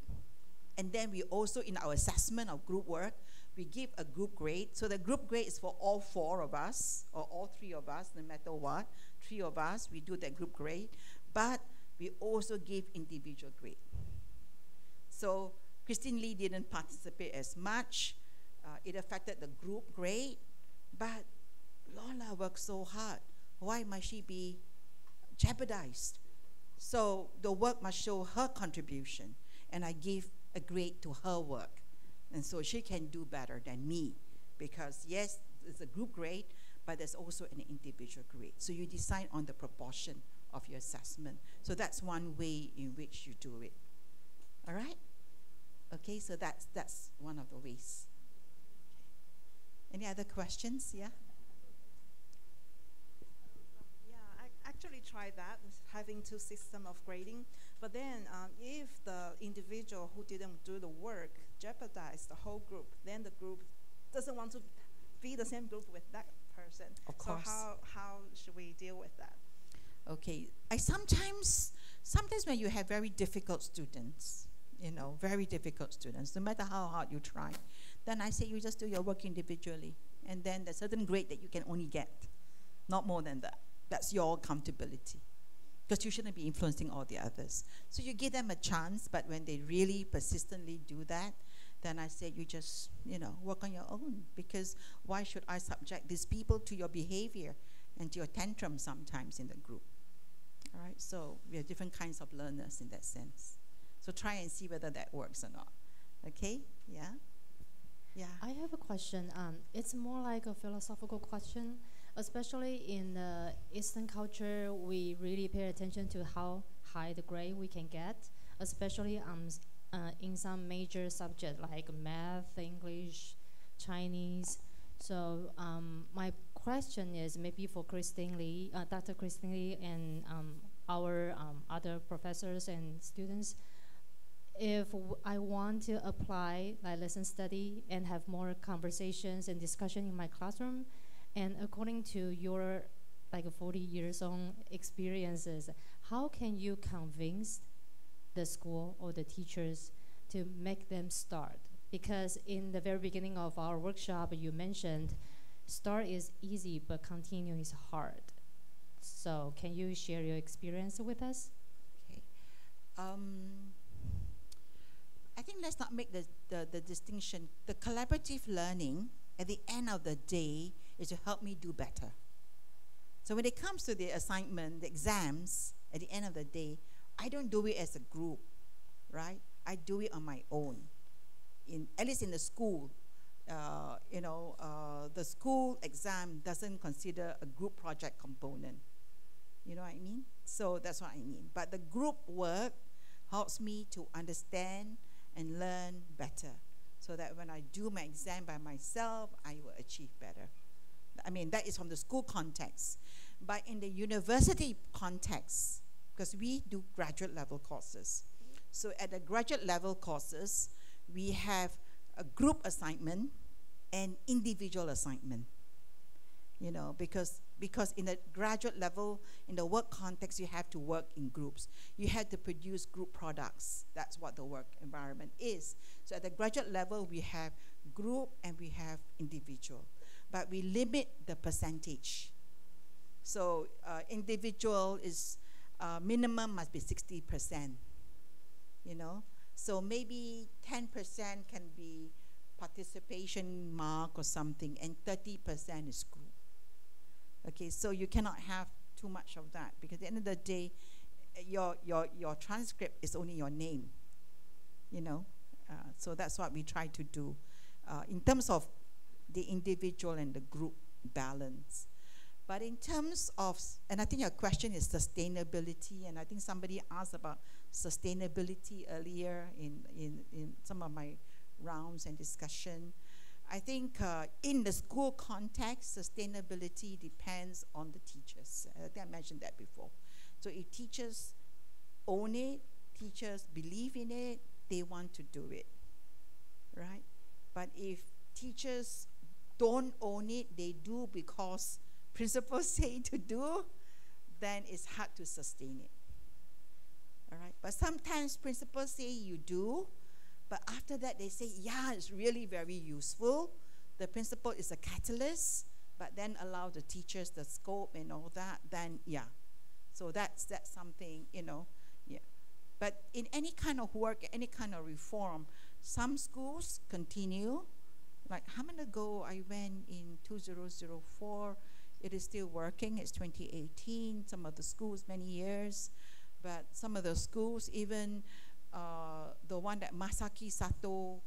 Speaker 2: and then we also, in our assessment of group work, we give a group grade. So the group grade is for all 4 of us, or all 3 of us, no matter what. 3 of us, we do that group grade. But we also give individual grade. So Christine Lee didn't participate as much. It affected the group grade. But Lola worked so hard. Why must she be jeopardized? So the work must show her contribution. And I give a grade to her work. And so she can do better than me because, yes, it's a group grade, but there's also an individual grade. So you decide on the proportion of your assessment. So that's one way in which you do it. All right? Okay, so that's one of the ways. Any other questions? Yeah?
Speaker 7: Yeah, I actually tried that, having two systems of grading. But then if the individual who didn't do the work jeopardized the whole group, then the group doesn't want to be the same group with that person.
Speaker 2: Of course.
Speaker 7: So how should we deal with that?
Speaker 2: Okay, I sometimes when you have very difficult students, very difficult students, no matter how hard you try, then I say you just do your work individually, and then there's a certain grade that you can only get, not more than that. That's your accountability, because you shouldn't be influencing all the others. So you give them a chance, but when they really persistently do that, then I say you just, work on your own, because why should I subject these people to your behavior and to your tantrum sometimes in the group? All right, so we are different kinds of learners in that sense. So try and see whether that works or not. Okay? Yeah? Yeah.
Speaker 1: I have a question. It's more like a philosophical question. Especially in the Eastern culture, we really pay attention to how high the grade we can get, especially in some major subjects like math, English, Chinese. So my question is maybe for Christine Lee, Dr. Christine Lee, and our other professors and students. If I want to apply like lesson study and have more conversations and discussion in my classroom, and according to your 40 years own experiences, how can you convince the school or the teachers to make them start? Because in the very beginning of our workshop, you mentioned start is easy, but continue is hard. So can you share your experience with us?
Speaker 2: Okay. I think let's not make the distinction. The collaborative learning, at the end of the day, is to help me do better. So when it comes to the assignment, the exams, at the end of the day, I don't do it as a group, right? I do it on my own. At least in the school, the school exam doesn't consider a group project component. You know what I mean? So that's what I mean. But the group work helps me to understand and learn better, so that when I do my exam by myself, I will achieve better. I mean, that is from the school context. But in the university context, because we do graduate level courses, so at the graduate level courses, we have a group assignment and individual assignment. Because in the graduate level, in the work context, you have to work in groups. You have to produce group products. That's what the work environment is. So at the graduate level, we have group and we have individual. But we limit the percentage. So individual is minimum must be 60%. So maybe 10% can be participation mark or something, and 30% is group. Okay, so you cannot have too much of that, because at the end of the day, your transcript is only your name. So that's what we try to do in terms of the individual and the group balance. But in terms of, and I think your question is sustainability, and I think somebody asked about sustainability earlier in some of my rounds and discussion. I think in the school context, sustainability depends on the teachers. I think I mentioned that before. So if teachers own it, teachers believe in it, they want to do it, right? But if teachers don't own it, they do because principals say to do, then it's hard to sustain it. All right? But sometimes principals say you do, but after that they say, yeah, it's really very useful. The principal is a catalyst, but then allow the teachers the scope and all that, then yeah. So that's something, yeah. But in any kind of work, any kind of reform, some schools continue. Like how long ago I went in 2004, it is still working, it's 2018, some of the schools many years, but some of the schools, even the one that Masaki Sato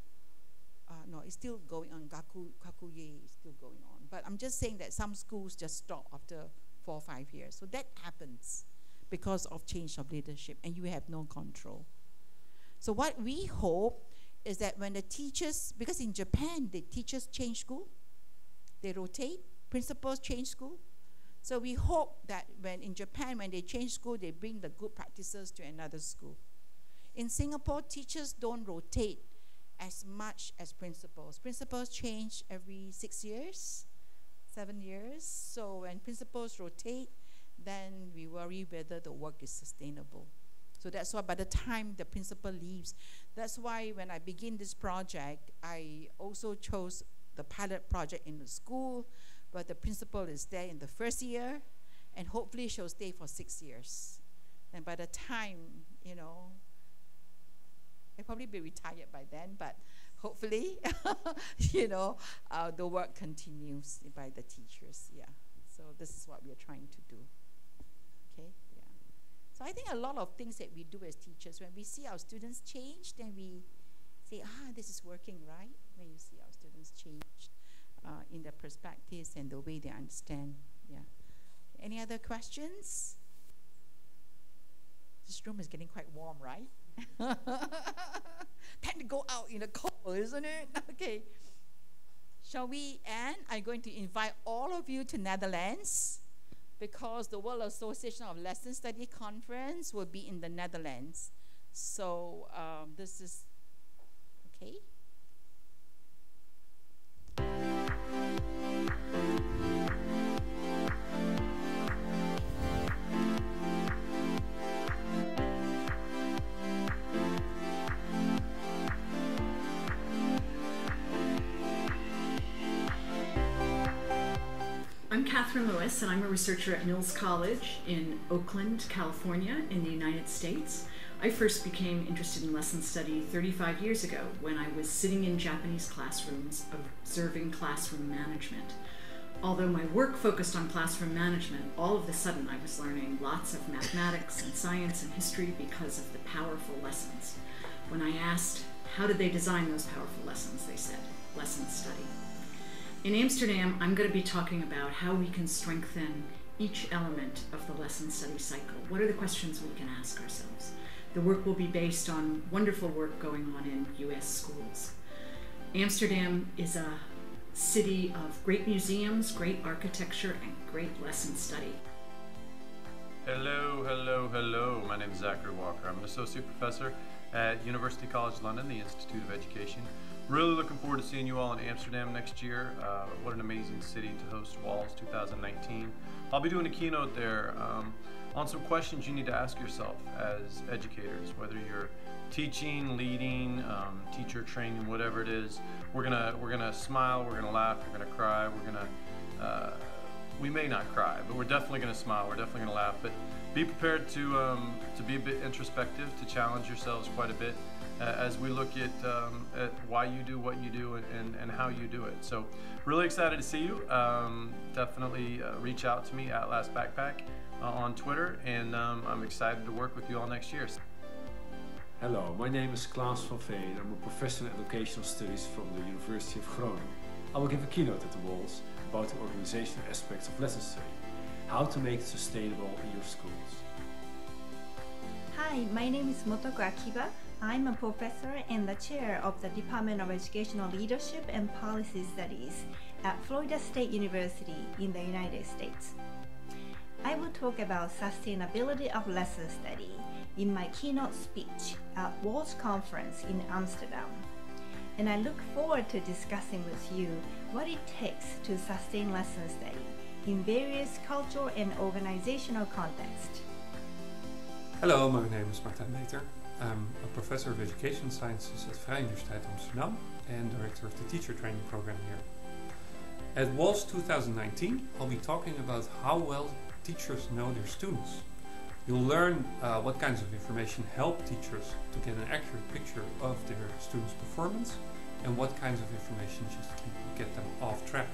Speaker 2: no, it's still going on. Gakuye is still going on. But I'm just saying that some schools just stop after 4 or 5 years. So that happens because of change of leadership, and you have no control. So what we hope is that when the teachers, because in Japan, the teachers change school, they rotate, principals change school. So we hope that in Japan, when they change school, they bring the good practices to another school. In Singapore, teachers don't rotate as much as principals. Principals change every 6 years, 7 years. So when principals rotate, then we worry whether the work is sustainable. So that's why by the time the principal leaves, that's why when I begin this project, I also chose the pilot project in the school, where the principal is there in the first year, and hopefully she'll stay for 6 years. And by the time, you know, I'll probably be retired by then, but hopefully, you know, the work continues by the teachers, yeah. So this is what we are trying to do, okay, yeah. So I think a lot of things that we do as teachers, when we see our students change, then we say, this is working, right? When you see our students change in their perspectives and the way they understand, yeah. Any other questions? This room is getting quite warm, right? Time to go out in the cold, isn't it? Okay. Shall we end? I'm going to invite all of you to Netherlands, because the World Association of Lesson Study Conference will be in the Netherlands. So this is, okay?
Speaker 19: I'm Catherine Lewis, and I'm a researcher at Mills College in Oakland, California, in the United States. I first became interested in lesson study 35 years ago when I was sitting in Japanese classrooms observing classroom management. Although my work focused on classroom management, all of a sudden I was learning lots of mathematics and science and history because of the powerful lessons. When I asked, how did they design those powerful lessons, they said, lesson study. In Amsterdam, I'm going to be talking about how we can strengthen each element of the lesson study cycle. What are the questions we can ask ourselves? The work will be based on wonderful work going on in US schools. Amsterdam is a city of great museums, great architecture, and great lesson study.
Speaker 20: Hello, hello, hello. My name is Zachary Walker. I'm an associate professor at University College London, the Institute of Education. Really looking forward to seeing you all in Amsterdam next year. What an amazing city to host WALS 2019. I'll be doing a keynote there on some questions you need to ask yourself as educators, whether you're teaching, leading, teacher training, whatever it is. We're gonna smile, we're gonna laugh, we're gonna cry, we may not cry, but we're definitely gonna smile, we're definitely gonna laugh. But be prepared to be a bit introspective, to challenge yourselves quite a bit. As we look at why you do what you do and how you do it. So really excited to see you. Definitely reach out to me at Last Backpack on Twitter, and I'm excited to work with you all next year.
Speaker 21: Hello, my name is Klaas van Veen. I'm a professor in educational studies from the University of Groningen. I will give a keynote at the WALS about the organizational aspects of lesson study, how to make it sustainable in your schools.
Speaker 22: Hi, my name is Motoko Akiba. I'm a professor and the chair of the Department of Educational Leadership and Policy Studies at Florida State University in the United States. I will talk about sustainability of lesson study in my keynote speech at WALS conference in Amsterdam. And I look forward to discussing with you what it takes to sustain lesson study in various cultural and organizational contexts.
Speaker 23: Hello, my name is Martijn Meter. I'm a professor of education sciences at Vrije Universiteit Amsterdam and director of the teacher training program here. At WALS 2019, I'll be talking about how well teachers know their students. You'll learn what kinds of information help teachers to get an accurate picture of their students' performance and what kinds of information just get them off track.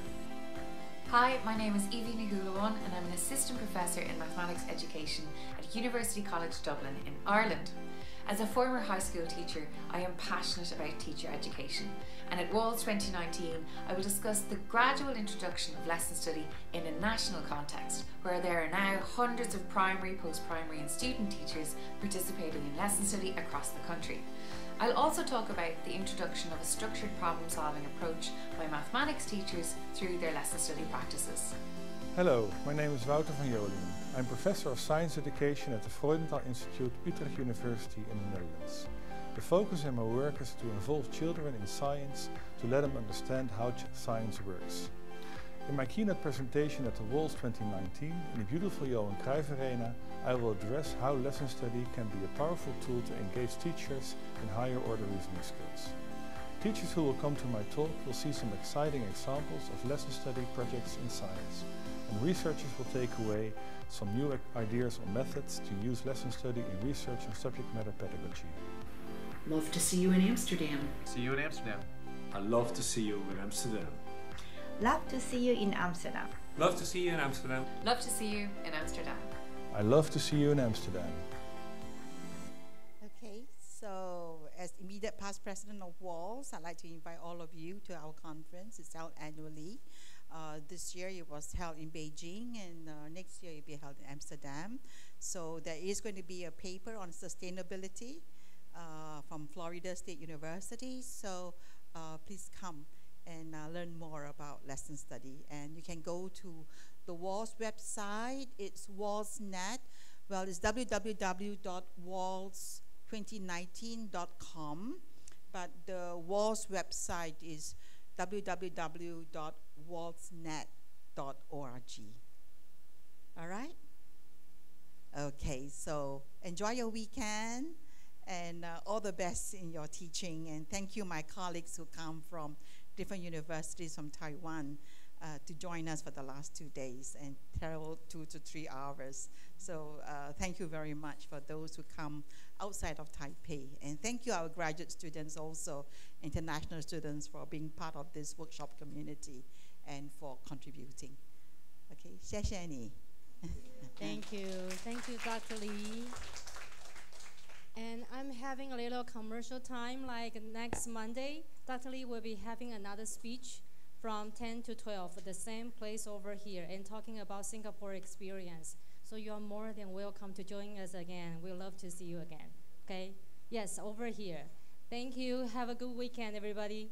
Speaker 24: Hi, my name is Evie Nahulawan and I'm an assistant professor in mathematics education at University College Dublin in Ireland. As a former high school teacher, I am passionate about teacher education, and at Walls 2019 I will discuss the gradual introduction of lesson study in a national context, where there are now hundreds of primary, post-primary and student teachers participating in lesson study across the country. I'll also talk about the introduction of a structured problem-solving approach by mathematics teachers through their lesson study practices.
Speaker 4: Hello, my name is Wouter van Jolingen. I'm Professor of Science Education at the Freudenthal Institute, Utrecht University in the Netherlands. The focus in my work is to involve children in science to let them understand how science works. In my keynote presentation at the Walls 2019 in the beautiful Johan Cruyff Arena, I will address how lesson study can be a powerful tool to engage teachers in higher order reasoning skills. Teachers who will come to my talk will see some exciting examples of lesson study projects in science, and researchers will take away some new ideas or methods to use lesson study in research and subject matter pedagogy.
Speaker 19: Love to see you in Amsterdam.
Speaker 20: See you in Amsterdam.
Speaker 21: I love to see you in Amsterdam.
Speaker 22: Love to see you in Amsterdam.
Speaker 23: Love to see you in Amsterdam.
Speaker 24: Love to see you in Amsterdam.
Speaker 4: I love to see you in Amsterdam.
Speaker 2: Okay, so as immediate past president of WALS, I'd like to invite all of you to our conference. It's held annually. This year it was held in Beijing, and next year it will be held in Amsterdam. So there is going to be a paper on sustainability from Florida State University. So please come and learn more about lesson study. And you can go to the WALS website. It's WALSnet. Well, it's www.wals2019.com, but the WALS website is www.walsnet.org. All right? Okay, so enjoy your weekend and all the best in your teaching. And thank you, my colleagues who come from different universities from Taiwan to join us for the last 2 days and travel 2 to 3 hours. So thank you very much for those who come outside of Taipei. And thank you, our graduate students also, international students, for being part of this workshop community and for contributing. Okay, 谢谢你.
Speaker 1: Thank you. Thank you, Dr. Lee. And I'm having a little commercial time, like next Monday, Dr. Lee will be having another speech from 10 to 12, the same place over here, and talking about Singapore experience. So you are more than welcome to join us again. We'd love to see you again, okay? Yes, over here. Thank you. Have a good weekend, everybody.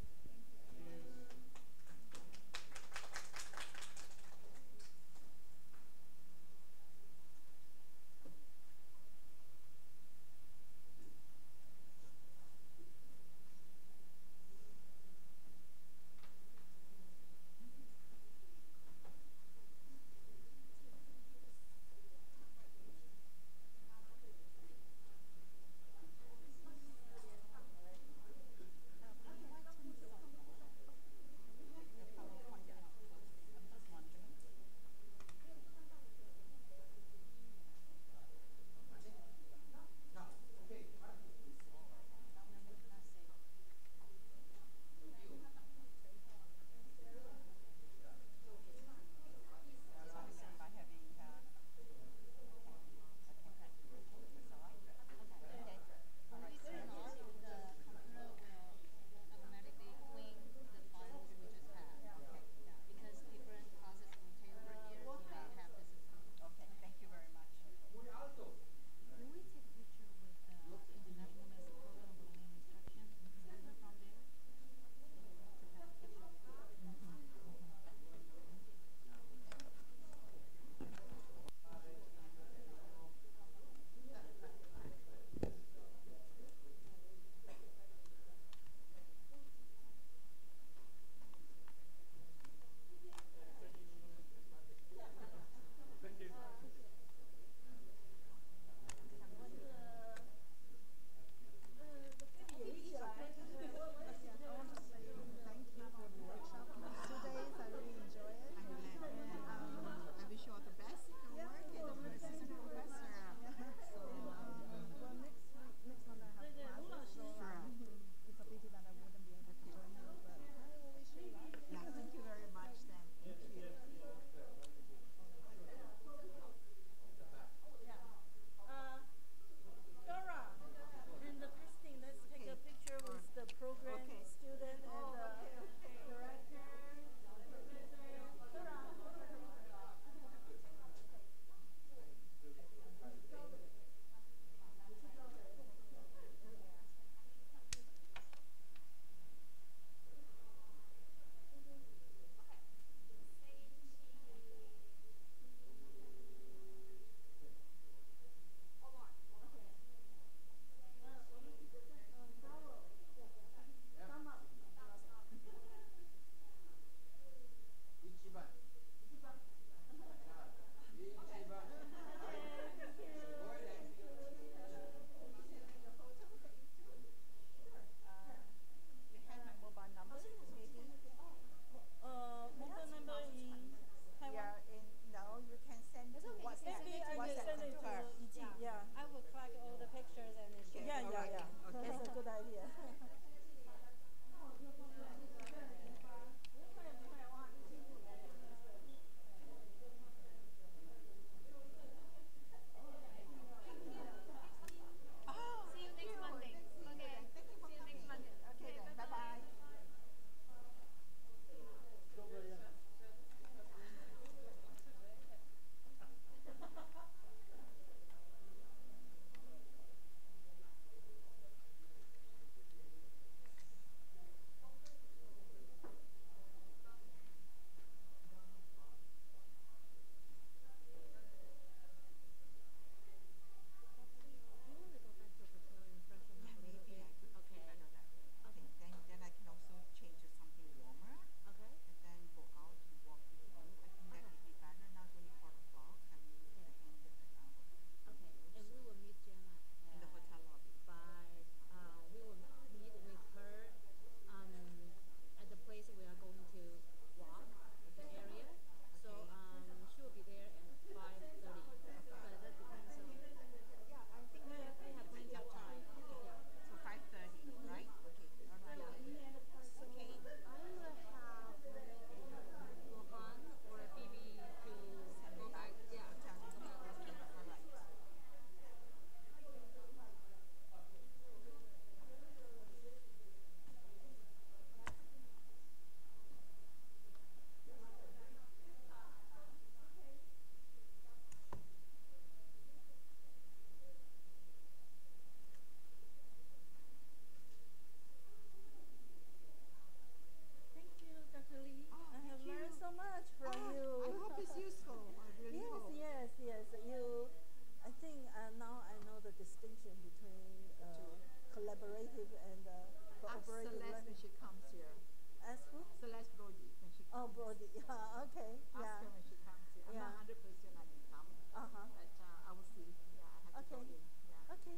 Speaker 8: collaborative and cooperative
Speaker 5: Celeste
Speaker 8: learning.
Speaker 5: when she comes here.
Speaker 8: Ask who?
Speaker 5: Celeste Brody when she comes.
Speaker 8: Oh, Brody. Okay.
Speaker 5: Ask
Speaker 8: Yeah.
Speaker 5: her when she comes here. I'm
Speaker 8: Yeah.
Speaker 5: not 100% I can come.
Speaker 8: Uh-huh.
Speaker 5: But I will see. Yeah, I have to
Speaker 8: Okay.
Speaker 5: go in. Yeah.
Speaker 8: Okay.